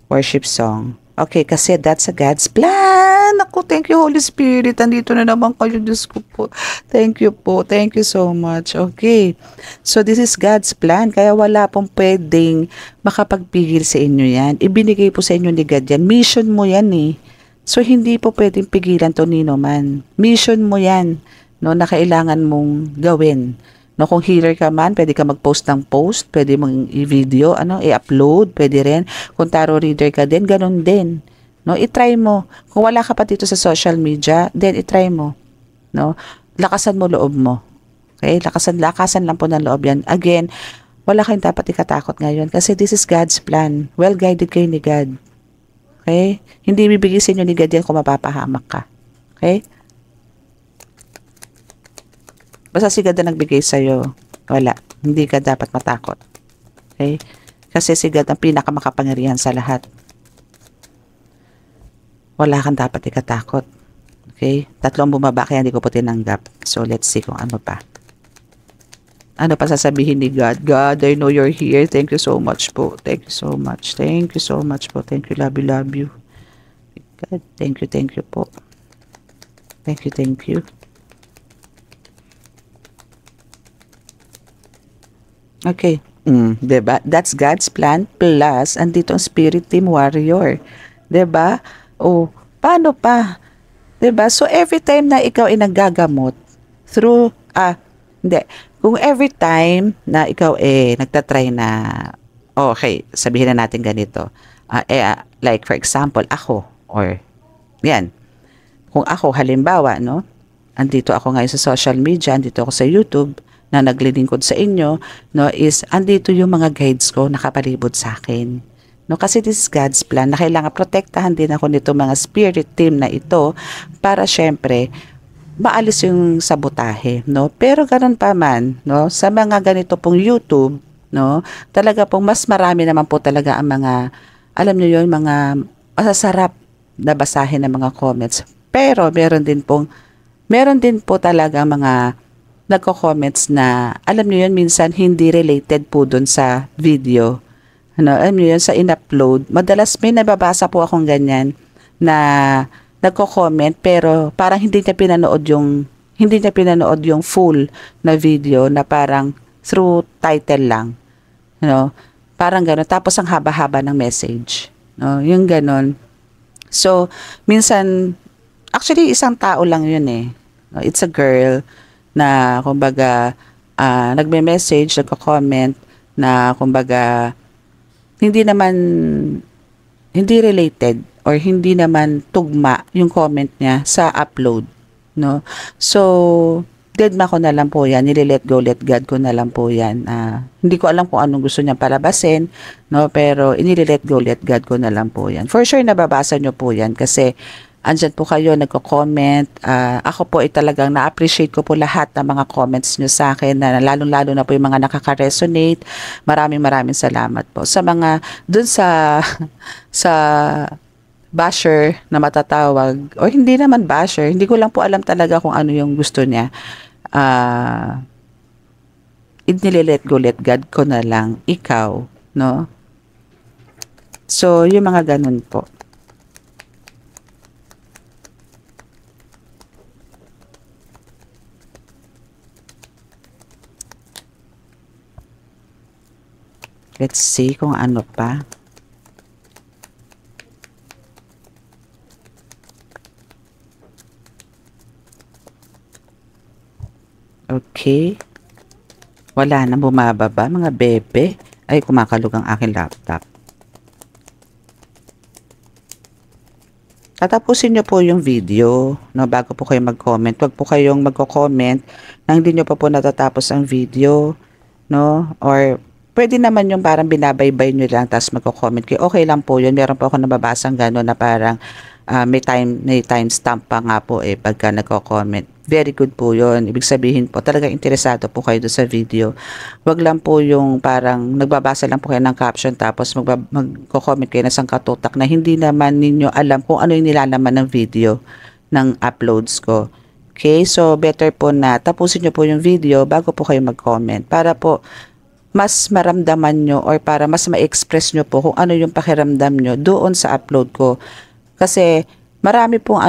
Worship song. Okay, kasi that's a God's plan. Ako, thank you, Holy Spirit. Andito na naman kayo, Diyos ko po. Thank you po. Thank you so much. Okay. So, this is God's plan. Kaya wala pong pwedeng makapagpigil sa inyo yan. Ibinigay po sa inyo ni God yan. Mission mo yan eh. So, hindi po pwedeng pigilan to nino man. Mission mo yan, no, na kailangan mong gawin. No, kung healer ka man, pwede ka mag-post ng post, pwede mong i-video, i-upload, pwede rin. Kung tarot reader ka din, ganun din. No, i-try mo. Kung wala ka pa dito sa social media, then i-try mo. No, lakasan mo loob mo. Okay? Lakasan lang po ng loob yan. Again, wala kayong dapat ikatakot ngayon kasi this is God's plan. Well guided kayo ni God. Okay? Hindi bibigay sa inyo ni God yan kung mapapahamak ka. Okay? Basta si God na nagbigay sa'yo, wala. Hindi ka dapat matakot. Okay? Kasi si God ang pinakamakapangyarihan sa lahat. Wala kang dapat ikatakot. Okay? 3 bumaba kaya hindi ko po tinanggap. So, let's see kung ano pa. Ano pa sasabihin ni God? God, I know you're here. Thank you so much po. Thank you so much. Thank you so much po. Thank you, love you. God, thank you po. Thank you. Okay. Diba? That's God's plan plus andito ang spirit team warrior. Diba? Oh, paano pa? 'Di ba? So every time na ikaw ay naggagamot through hindi. Kung every time na ikaw nagta-try na okay, sabihin na natin ganito. Like for example, ako or 'yan. Kung ako halimbawa, no, andito ako ngayon sa social media, andito ako sa YouTube na naglilingkod sa inyo, no, is andito yung mga guides ko nakapalibot sa akin. No, kasi this is God's plan na kailangan protektahan din ako nito mga spirit team na ito para syempre maalis yung sabotahe, no? Pero ganun pa man, no, sa mga ganito pong YouTube, no, talaga pong mas marami naman po talaga ang mga, alam niyo yun, mga masasarap na basahin ng mga comments. Pero meron din po talaga mga nagko-comments na, alam niyo yun, minsan hindi related po dun sa video. Ano, alam niyo yun, sa in-upload. Madalas may nababasa po akong ganyan na nagko-comment pero parang hindi niya pinanood yung full na video na parang through title lang. No? Parang gano'n. Tapos ang haba-haba ng message. No? Yung gano'n. So, minsan, actually isang tao lang yun eh. No? It's a girl na kumbaga nagme-message, nagko-comment na kumbaga hindi related or hindi naman tugma yung comment niya sa upload, no? So, deadma ko na lang po yan, let God ko na lang po yan. Hindi ko alam kung anong gusto niya palabasin, no? Pero let God ko na lang po yan. For sure, nababasa nyo po yan kasi andyan po kayo, nagko-comment. Ako po ay talagang na-appreciate ko po lahat ng mga comments nyo sa akin, na lalong-lalo na po yung mga nakaka-resonate. Maraming salamat po. Sa mga, dun sa basher na matatawag, o hindi naman basher, hindi ko lang po alam talaga kung ano yung gusto niya. Let God ko na lang, ikaw, no? So, yung mga ganun po. Let's see kung ano pa. Okay. Wala na bumababa, mga bebe. Ay, kumakalog ang aking laptop. Tatapusin nyo po yung video, no, bago po kayo mag-comment. Huwag po kayong magko-comment na hindi nyo pa po natatapos ang video, no? Or pwede naman yung parang binabaybay nyo lang tapos magko-comment kayo. Okay lang po yun. Meron po ako nababasang gano'n na parang may time stamp pa nga po pagka nagko-comment. Very good po yun. Ibig sabihin po, talagang interesado po kayo doon sa video. Wag lang po yung parang nagbabasa lang po kayo ng caption tapos magko-comment kayo na sangkatutak na hindi naman ninyo alam kung ano yung nilalaman ng video ng uploads ko. Okay? So, better po na tapusin nyo po yung video bago po kayo mag-comment para po mas maramdaman nyo or para mas ma-express nyo po kung ano yung pakiramdam nyo doon sa upload ko. Kasi marami pong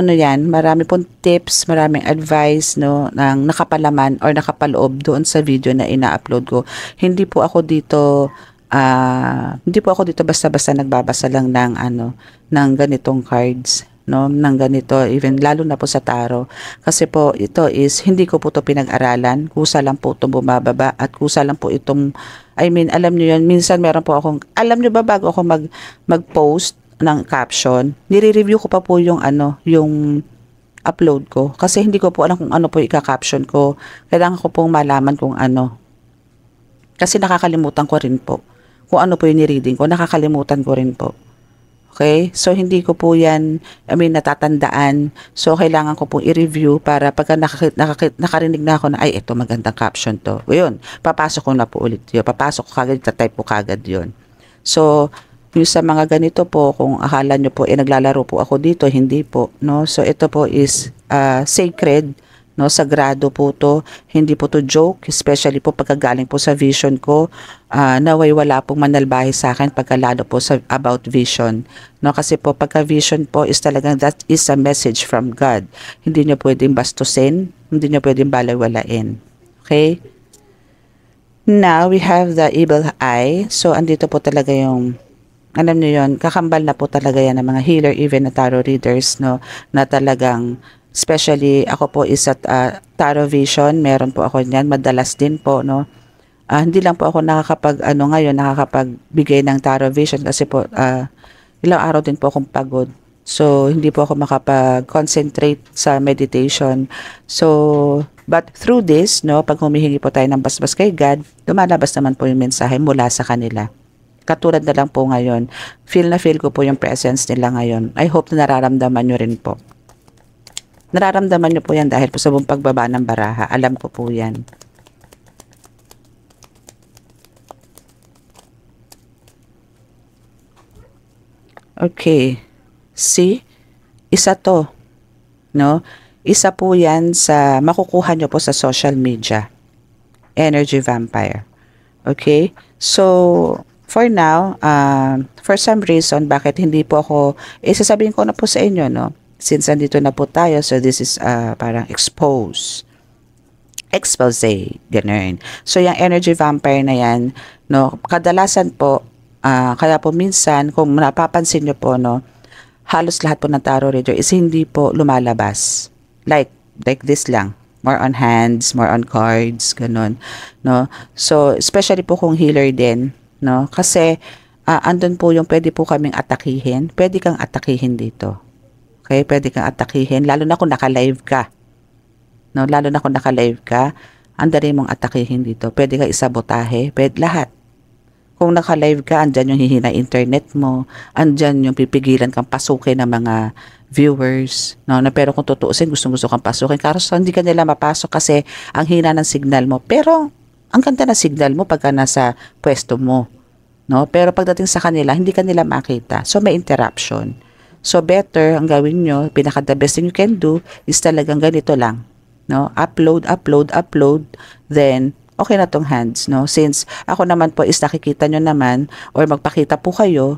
marami pong tips, maraming advice, no, ng nakapalaman or nakapaloob doon sa video na ina-upload ko. Hindi po ako dito basta-basta nagbabasa lang ng ganitong cards, no, ng ganito, even lalo na po sa tarot. Kasi po ito is hindi ko po to pinag-aralan, kusa lang po itong bumababa at kusa lang po itong, alam niyo yun, minsan meron po akong, alam niyo ba, bago ako mag-post ng caption, nire-review ko pa po yung yung upload ko kasi hindi ko po alam kung ano po ika-caption ko. Kailangan ko pong malaman kung ano. Kasi nakakalimutan ko rin po kung ano po yung ni-reading ko, nakakalimutan ko rin po. Okay? So, hindi ko po yan, natatandaan. So, kailangan ko pong i-review para pagka nakarinig na ako na, ay, ito magandang caption to. O yun, papasok ko na po ulit yun. Papasok ko kagad, tatype ko kagad yun. So, yung sa mga ganito po, kung akala nyo po, naglalaro po ako dito, hindi po, no? So, ito po is sacred, no? Sagrado po to, hindi po to joke, especially po pagkagaling po sa vision ko, naway wala pong manalbahe sa akin pagkalalo po sa about vision, no? Kasi po pagka-vision po is talagang that is a message from God. Hindi nyo pwedeng bastusin, hindi nyo pwedeng balawalain. Okay? Now, we have the evil eye. So, andito po talaga yung, alam niyo yon, kakambal na po talaga yan ng mga healer, even na tarot readers, no, na talagang Especially ako po is at Tarot Vision, meron po ako niyan, madalas din po, no. Hindi lang po ako nakakapagbigay ng Tarot Vision kasi po ilang araw din po akong pagod. So, hindi po ako makapag-concentrate sa meditation. So, but through this, no, pag humihingi po tayo ng basbas kay God, lumalabas naman po yung mensahe mula sa kanila. Katulad na lang po ngayon, feel ko po yung presence nila ngayon. I hope na nararamdaman nyo rin po. Nararamdaman nyo po yan dahil po sa buong pagbaba ng baraha. Alam ko po yan. Okay. See? Isa to. No? Isa po yan sa makukuha nyo po sa social media. Energy vampire. Okay? So, for now, for some reason, bakit hindi po ako, sasabihin ko na po sa inyo, no? Since andito na po tayo, so this is parang expose, ganun. So, yung energy vampire na yan, no, kadalasan po, kaya po minsan, kung napapansin nyo po, no, halos lahat po ng tarot reader is hindi po lumalabas. Like this lang. More on hands, more on cards, ganun, no. So, especially po kung healer din, no, kasi andun po yung pwede po kaming atakihin. Pwede kang atakihin dito. Okay, pwede kang atakihin, lalo na kung naka-live ka. No, lalo na kung naka-live ka, andali mong atakihin dito. Pwede kang isabotahe, pwede lahat. Kung naka-live ka, andyan yung hihina internet mo, andyan yung pipigilan kang pasukin ng mga viewers, no, na pero kung tutuusin, gusto kang pasukin, kaso hindi ka nila mapasok kasi ang hina ng signal mo. Pero ang ganda ng signal mo pagka nasa pwesto mo, no? Pero pagdating sa kanila, hindi ka nila makita. So may interruption. So better ang gawin nyo, pinaka the best thing you can do is talagang ganito lang, no? Upload, then okay na tong hands, no? Since ako naman po is nakikita nyo naman or magpakita po kayo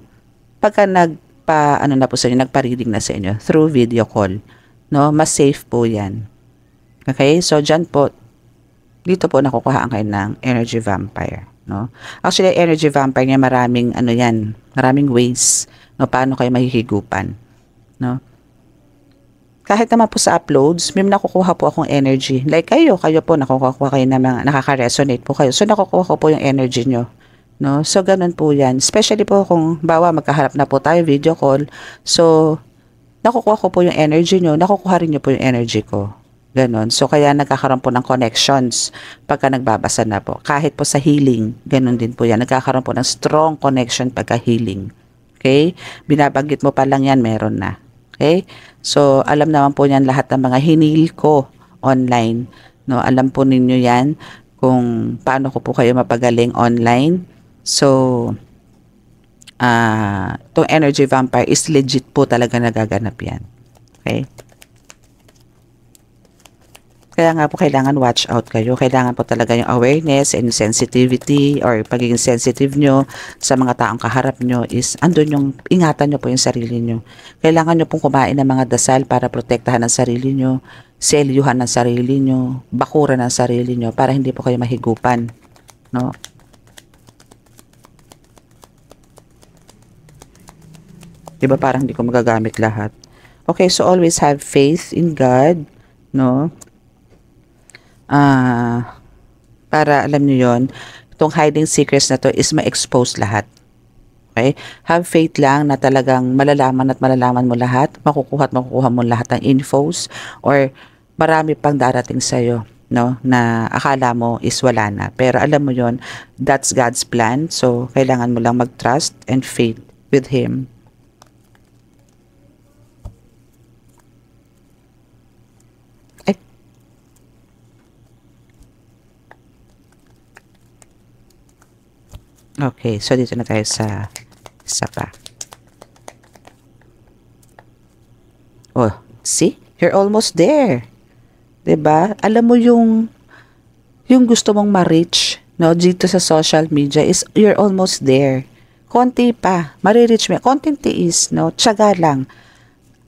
pagka nagpa-reading na sa inyo through video call, no? Mas safe po 'yan. Okay? So diyan po dito po nakukuhaan kayo ng energy vampire, no? Actually, energy vampire niya maraming maraming ways, no, paano kayo mahihigupan, no? Kahit naman po sa uploads, may nakukuha po akong energy. Like kayo po nakukuha kayo ng mga nakaka-resonate po kayo. So nakukuha ko po yung energy nyo, no? So ganun po 'yan. Especially po kung magkaharap na po tayo video call. So nakukuha ko po yung energy nyo, nakukuha rin nyo po yung energy ko. Ganon. So kaya nagkakaroon po ng connections pagka nagbabasa na po. Kahit po sa healing, ganun din po 'yan. Nagkakaroon po ng strong connection pagka healing. Okay? Binabanggit mo pa lang yan, meron na. Okay? So, alam naman po niyan lahat ng mga hinil ko online. No? Alam po ninyo yan kung paano ko po kayo mapagaling online. So, itong energy vampire is legit po talaga nagaganap yan. Okay? Kaya nga po kailangan watch out kayo. Kailangan po talaga yung awareness and sensitivity or pagiging sensitive nyo sa mga taong kaharap nyo is andun yung ingatan nyo po yung sarili nyo. Kailangan nyo pong kumain ng mga dasal para protektahan ang sarili nyo, selyuhan ng sarili nyo, bakuran ng sarili nyo para hindi po kayo mahigupan. No? Diba parang hindi ko magagamit lahat. Okay, so always have faith in God. No? Para alam nyo yon, itong hiding secrets na to is ma-expose lahat. Okay? Have faith lang na talagang malalaman mo lahat, makukuha mo lahat ng infos or marami pang darating sa'yo, no, na akala mo is wala na. Pero alam mo yon, that's God's plan. So, kailangan mo lang mag-trust and faith with Him. Okay, so dito na tayo sa isa pa. Oh, see? You're almost there. 'Di ba? Alam mo yung gusto mong ma-reach, no, dito sa social media is you're almost there. Konti pa, ma-reach mo. Konting tiis, no? Tiyaga lang.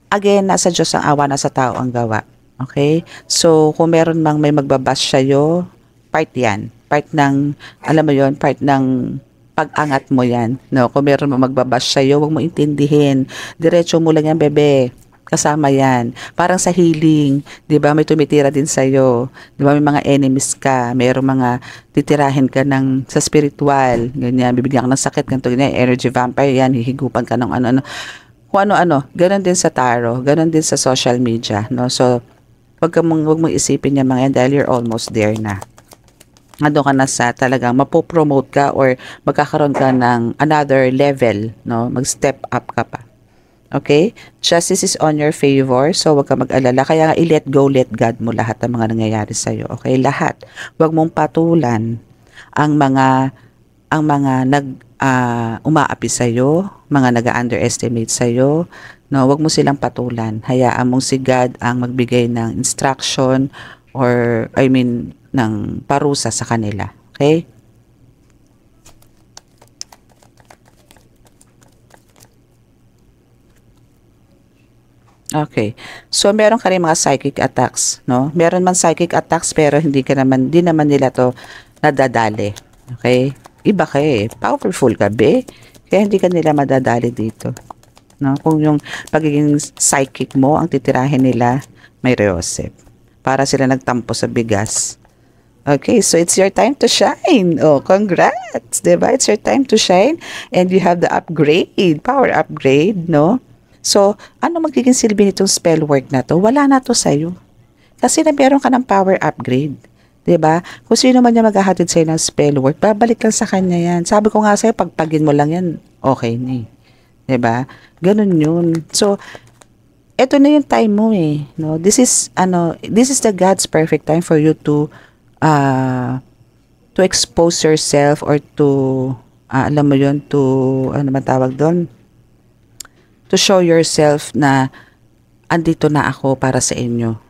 Again, nasa Diyos ang awa, nasa tao ang gawa. Okay? So, kung meron mang may magbabash sa'yo, part yan. Part ng, alam mo yon, part ng pag-angat mo yan. No? Kung meron mo magbabash sa'yo, huwag mo intindihin. Diretso mo lang yan, bebe. Kasama yan. Parang sa healing, di ba, may tumitira din sa'yo. Di ba, may mga enemies ka, mayroong mga titirahin ka ng sa spiritual, ganyan, bibigyan ka ng sakit, ganito, ganyan, energy vampire, yan, hihigupan ka ng ano-ano. Kung ano-ano, ganun din sa tarot, ganun din sa social media, no? So, wag mong isipin yung mga yan dahil you're almost there na. Ando ka na sa talagang mapopromote ka or magkakaroon ka ng another level, no? Mag-step up ka pa. Okay? Justice is on your favor, so wag ka mag-alala. Kaya nga, i-let go, let God mo lahat ng mga nangyayari sa'yo. Okay? Lahat. Wag mong patulan ang mga umaapi sa'yo, mga nag-underestimate sa'yo. No, wag mo silang patulan. Hayaan mong si God ang magbigay ng instruction or, ng parusa sa kanila. Okay? Okay. So, meron ka rin mga psychic attacks, no? Meron man psychic attacks pero di naman nila to nadadali. Okay? Iba ka eh. Powerful ka, be. Kaya hindi ka nila madadali dito. No? Kung yung pagiging psychic mo, ang titirahin nila, may reosep. Para sila nagtampo sa bigas. Okay, so it's your time to shine. Oh, congrats! Diba? It's your time to shine. And you have the upgrade, power upgrade, no? So, ano magiging silbi nitong spell work na to? Wala na to sa'yo. Kasi na meron ka ng power upgrade. 'Di ba? Kung sino man yung maghahatid sa'yo ng spell work, babalik lang sa kanya yan. Sabi ko nga sa'yo, pagpagin mo lang yan, okay na eh. 'Di ba? Ganun yun. So, eto na yung time mo eh. No? This is the God's perfect time for you to expose yourself or to, alam mo yun, to, ano man tawag doon? To show yourself na andito na ako para sa inyo.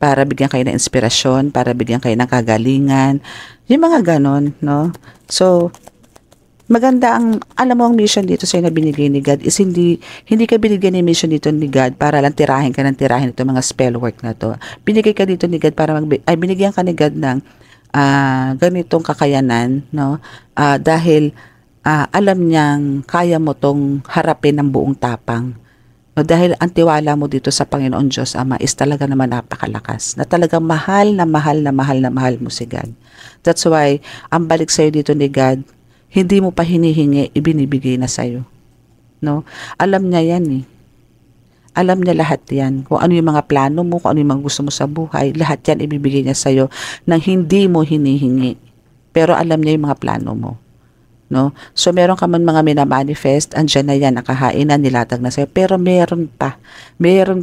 Para bigyan kayo ng inspirasyon, para bigyan kayo ng kagalingan. Yung mga ganon, no? So, maganda alam mo ang mission dito sa'yo na binigay ni God is hindi ka binigyan ng mission dito ni God para lang tirahin itong mga spell work na to. Binigay ka dito ni God para binigyan ka ni God ng ganitong kakayanan, no? Dahil alam niyang kaya mo tong harapin ng buong tapang. No, dahil ang tiwala mo dito sa Panginoon Diyos Ama is talaga naman napakalakas. Na talagang mahal na mahal na mahal na mahal mo si God. That's why, ang balik sa'yo dito ni God, hindi mo pa hinihingi, ibinibigay na sa'yo. No? Alam niya yan eh. Alam niya lahat yan. Kung ano yung mga plano mo, kung ano yung mga gusto mo sa buhay, lahat yan ibibigay niya sa'yo nang hindi mo hinihingi. Pero alam niya yung mga plano mo. No? So, meron ka man mga minamanifest, andyan na yan, nakahainan, nilatag na sa'yo. Pero meron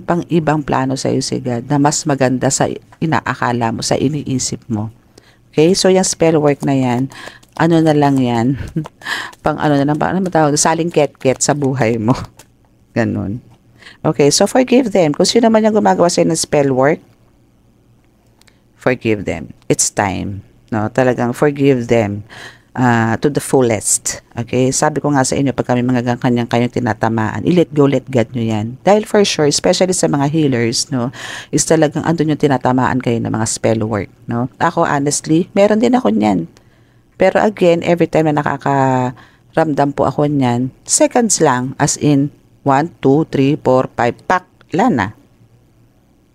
pang ibang plano sa'yo si God na mas maganda sa inaakala mo, sa iniisip mo. Okay? So, yung spell work na yan, ano na lang yan, saling ket-ket sa buhay mo. Ganun. Okay, so forgive them. Kung sino man yung gumagawa sa'yo ng spell work, forgive them. It's time. No? Talagang forgive them. To the fullest. Okay? Sabi ko nga sa inyo, pag kami mga kanyang tinatamaan, i-let go, let God nyo yan. Dahil for sure, especially sa mga healers, no, is talagang andun yung tinatamaan kayo ng mga spell work, no. Ako, honestly, meron din ako niyan. Pero again, every time na nakakaramdam po ako niyan, seconds lang, as in, 1, 2, 3, 4, 5, pak, wala na.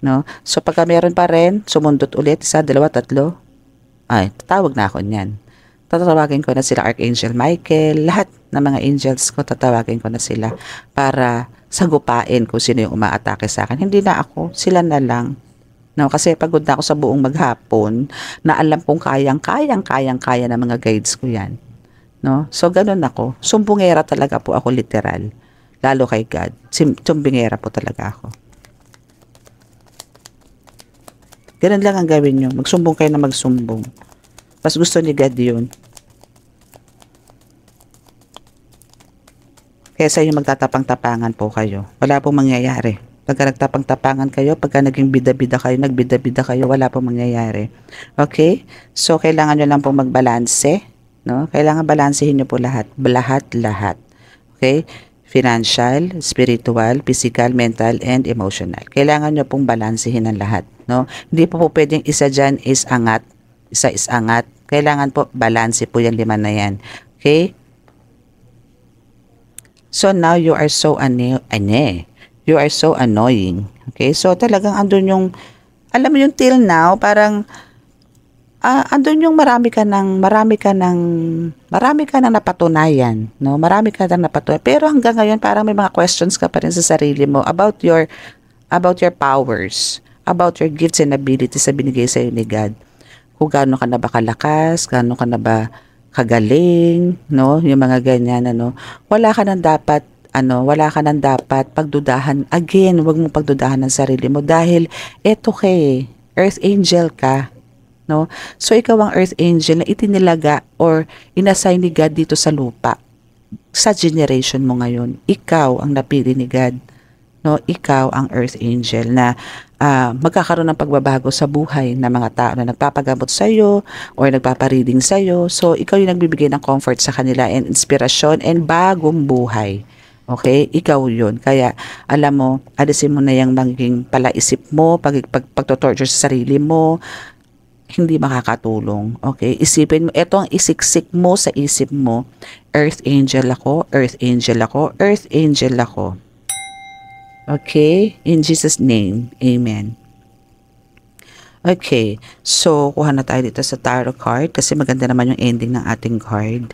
No? So, pagka meron pa rin, sumundot ulit, 1, 2, 3, ay, tatawag na ako niyan. Tatawagin ko na sila Archangel Michael, lahat ng mga angels ko, tatawagin ko na sila para sagupain kung sino yung umaatake sa akin. Hindi na ako, sila na lang. No, kasi pagod na ako sa buong maghapon na alam kong kaya ng mga guides ko yan. No? So, ganun ako. Sumbungera talaga po ako, literal. Lalo kay God. Sumbungera po talaga ako. Ganun lang ang gawin nyo. Magsumbong kayo na magsumbong. Mas gusto ni God yun. Kesa yung magtatapang-tapangan po kayo. Wala pong mangyayari. Pagka nagtapang-tapangan kayo, pagka naging bida-bida kayo, nagbida-bida kayo, wala pong mangyayari. Okay? So, kailangan nyo lang pong magbalanse. No? Kailangan balansehin nyo po lahat. Lahat. Okay? Financial, spiritual, physical, mental, and emotional. Kailangan nyo pong balansehin ang lahat. No? Hindi po pwedeng isa dyan is angat. Isa is angat. Kailangan po, balanse po yung 5 na yan. Okay? So, now you are so You are so annoying. Okay? So, talagang andun yung, alam mo yung till now, parang, andun yung marami ka ng napatunayan, no? Marami ka ng napatunayan. Pero hanggang ngayon, parang may mga questions ka pa rin sa sarili mo about your powers, about your gifts and abilities na binigay sa'yo ni God. Kung gaano ka na ba kalakas, gaano ka na ba kagaling, no? Yung mga ganyan, ano. Wala ka nang dapat pagdudahan. Again, huwag mong pagdudahan ng sarili mo dahil eto Earth Angel ka, no? So, ikaw ang Earth Angel na itinilaga or inassign ni God dito sa lupa. Sa generation mo ngayon, ikaw ang napili ni God. No, ikaw ang Earth Angel na magkakaroon ng pagbabago sa buhay ng mga tao na nagpapagamot sa iyo or nagpapareading sa iyo. So, ikaw yung nagbibigay ng comfort sa kanila and inspirasyon and bagong buhay. Okay? Ikaw yun. Kaya, alam mo, alisin mo na yung magiging palaisip mo, pagtotorture sa sarili mo, hindi makakatulong. Okay? Isipin mo, ito ang isiksik mo sa isip mo, Earth Angel ako, Earth Angel ako, Earth Angel ako. Okay? In Jesus' name. Amen. Okay. So, kuha na tayo dito sa tarot card kasi maganda naman yung ending ng ating card.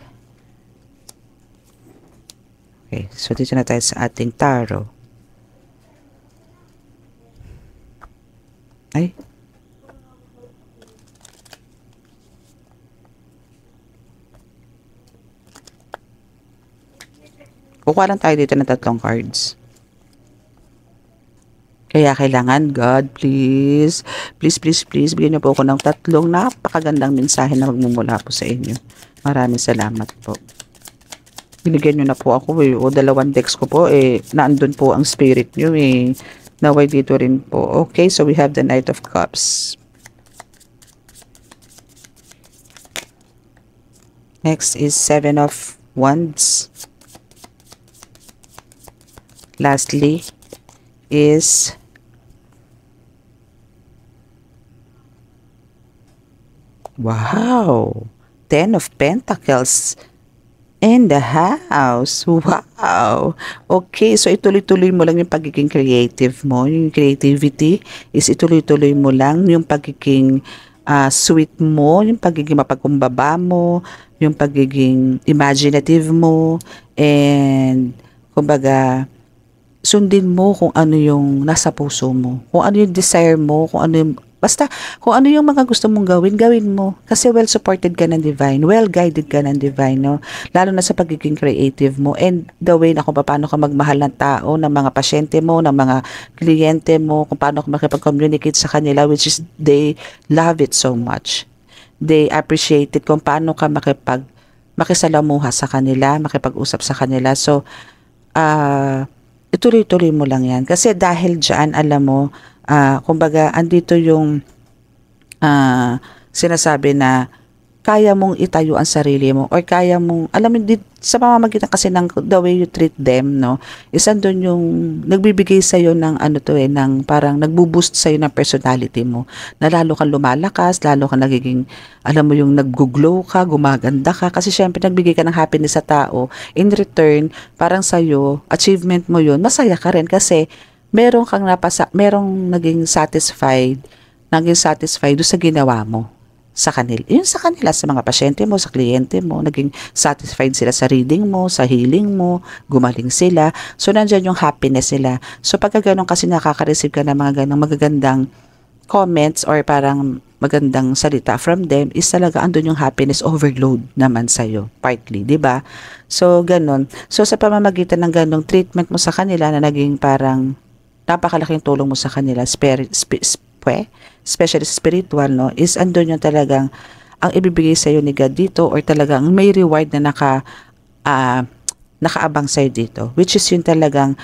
Okay. So, dito na tayo sa ating tarot. Ay. Kukuha lang tayo dito ng 3 cards. Kaya kailangan, God, please, bigyan niyo po ako ng 3 napakagandang mensahe na magmumula po sa inyo. Maraming salamat po. Binigyan niyo na po ako O 2 decks ko po naandun po ang spirit niyo Naway dito rin po. Okay, so we have the Knight of Cups. Next is 7 of Wands. Lastly is wow! 10 of Pentacles in the house. Wow! Okay, so ituloy-tuloy mo lang yung pagiging creative mo. Yung creativity is ituloy-tuloy mo lang yung pagiging sweet mo, yung pagiging mapagkumbaba mo, yung pagiging imaginative mo, and kumbaga, sundin mo kung ano yung nasa puso mo, kung ano yung desire mo, kung ano yung mga gusto mong gawin, gawin mo. Kasi well supported ka ng divine, well guided ka ng divine, no? Lalo na sa pagiging creative mo and the way na kung paano ka magmahal ng tao, ng mga pasyente mo, ng mga kliyente mo, kung paano ka makipag-communicate sa kanila, which is they love it so much. They appreciate it kung paano ka makisalamuha sa kanila, makipag-usap sa kanila. So, ituloy-tuloy mo lang yan. Kasi dahil dyan, alam mo, kumbaga, andito yung sinasabi na kaya mong itayo ang sarili mo or kaya mong, alam mo, sa pamamagitan kasi ng the way you treat them, no, is andun yung nagbibigay sa'yo ng ng parang nagbuboost sa'yo ng personality mo, na lalo kang lumalakas, lalo kang nagiging, alam mo yung nag-glow ka, gumaganda ka, kasi syempre nagbigay ka ng happiness sa tao, in return, parang sa'yo, achievement mo yun, masaya ka rin kasi merong naging satisfied doon sa ginawa mo sa kanila. Yun sa kanila, sa mga pasyente mo, sa kliyente mo, naging satisfied sila sa reading mo, sa healing mo, gumaling sila. So, nandyan yung happiness nila. So, pagka ganun kasi nakaka-receive ka ng mga ganang magagandang comments or parang magandang salita from them, is talaga andun yung happiness overload naman sa'yo, partly, di ba? So, ganun. So, sa pamamagitan ng ganong treatment mo sa kanila na naging parang napakalaking tulong mo sa kanila, especially spiritual, no, is andun yung talagang ang ibibigay sa iyo ni God dito or talagang may reward na nakaabang sa iyo dito, which is yung talagang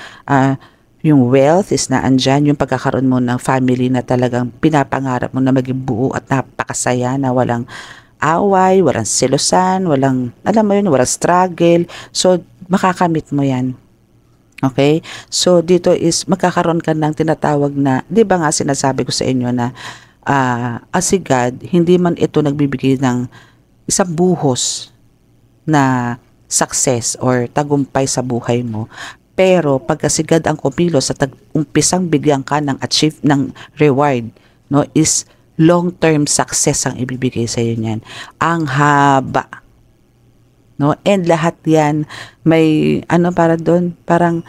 yung wealth is na andyan, yung pagkakaroon mo ng family na talagang pinapangarap mo na maging buo at napakasaya na walang away, walang selosan, walang, alam mo yun, walang struggle. So, makakamit mo yan. Okay? So, dito is magkakaroon ka ng tinatawag na, di ba nga sinasabi ko sa inyo na si God, hindi man ito nagbibigay ng isang buhos na success or tagumpay sa buhay mo. Pero pagkasigad ang kumilos at umpisang bigyan ka ng achieve ng reward, no, is long-term success ang ibibigay sa iyo niyan. Ang haba, no? And lahat 'yan may ano para doon, parang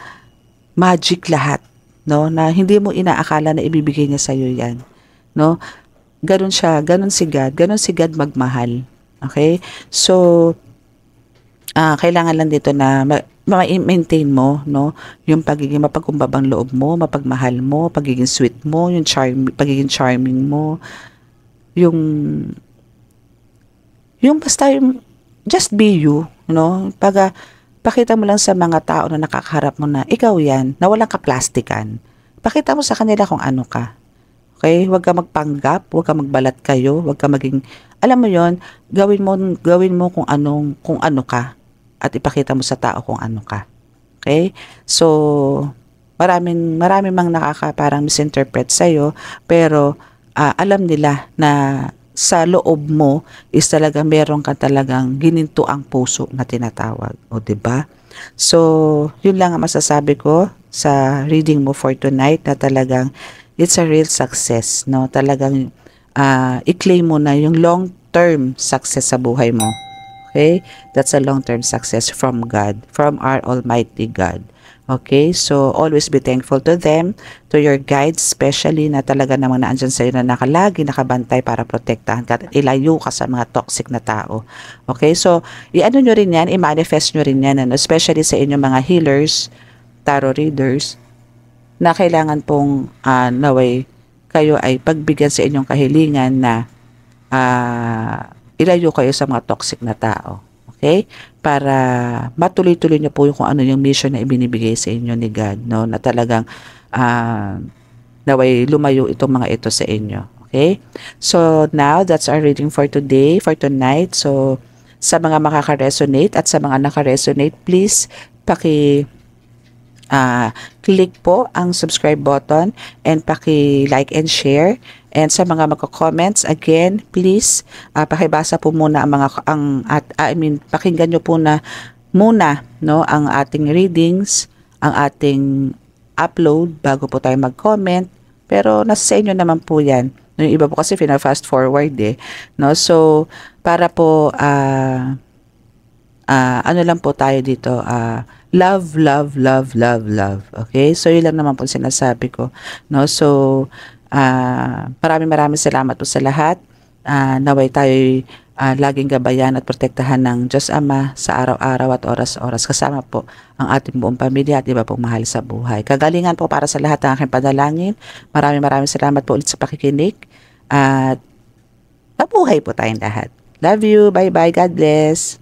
magic lahat, no? Na hindi mo inaakala na ibibigay niya sa iyo 'yan, no? Ganun siya, ganun si God magmahal. Okay? So kailangan lang dito na ma-maintain mo, no, yung pagiging mapagkumbabang loob mo, mapagmahal mo, pagiging sweet mo, yung pagiging charming mo, yung basta yung just be you, no? Pakita mo lang sa mga tao na nakakaharap mo na ikaw yan, na walang kaplastikan. Pakita mo sa kanila kung ano ka. Okay? Huwag ka magpanggap, huwag ka magbalat kayo, huwag ka maging, alam mo yon, gawin mo kung ano ka at ipakita mo sa tao kung ano ka. Okay? So, maraming mang parang misinterpret sa'yo, pero alam nila na sa loob mo is talaga meron ka talagang gininto ang puso na tinatawag. O, diba? So, yun lang ang masasabi ko sa reading mo for tonight na talagang it's a real success, no? Talagang i-claim mo na yung long-term success sa buhay mo. Okay? That's a long-term success from God, from our Almighty God. Okay? So, always be thankful to them, to your guides, especially na talaga namang naandyan sa'yo na nakalagi, nakabantay para protektahan ka at ilayo ka sa mga toxic na tao. Okay? So, i-ano nyo rin yan, i-manifest nyo rin yan, especially sa inyong mga healers, tarot readers, na kailangan pong naway kayo ay pagbigyan sa inyong kahilingan na ilayo kayo sa mga toxic na tao. Okay? Para matuloy-tuloy niyo po yung kung ano yung mission na ibinibigay sa inyo ni God, no? Na talagang naway lumayo itong mga ito sa inyo. Okay? So, now, that's our reading for today, for tonight. So, sa mga makaka-resonate at sa mga naka-resonate, please, click po ang subscribe button and paki-like and share. And sa mga magko-comments, again, please, pakibasa po muna pakinggan nyo po muna, no, ang ating readings, ang ating upload bago po tayo mag-comment. Pero nasa sa inyo naman po yan. Yung iba po kasi fast forward no? So, para po, ano lang po tayo dito, love, love, love, love, love. Okay? So, yun lang naman po sinasabi ko. No? So, maraming salamat po sa lahat. Naway tayo laging gabayan at protektahan ng Diyos Ama sa araw-araw at oras-oras. Kasama po ang ating buong pamilya at iba pong mahal sa buhay. Kagalingan po para sa lahat ng aking panalangin. Maraming salamat po ulit sa pakikinig. At mabuhay po tayong lahat. Love you. Bye-bye. God bless.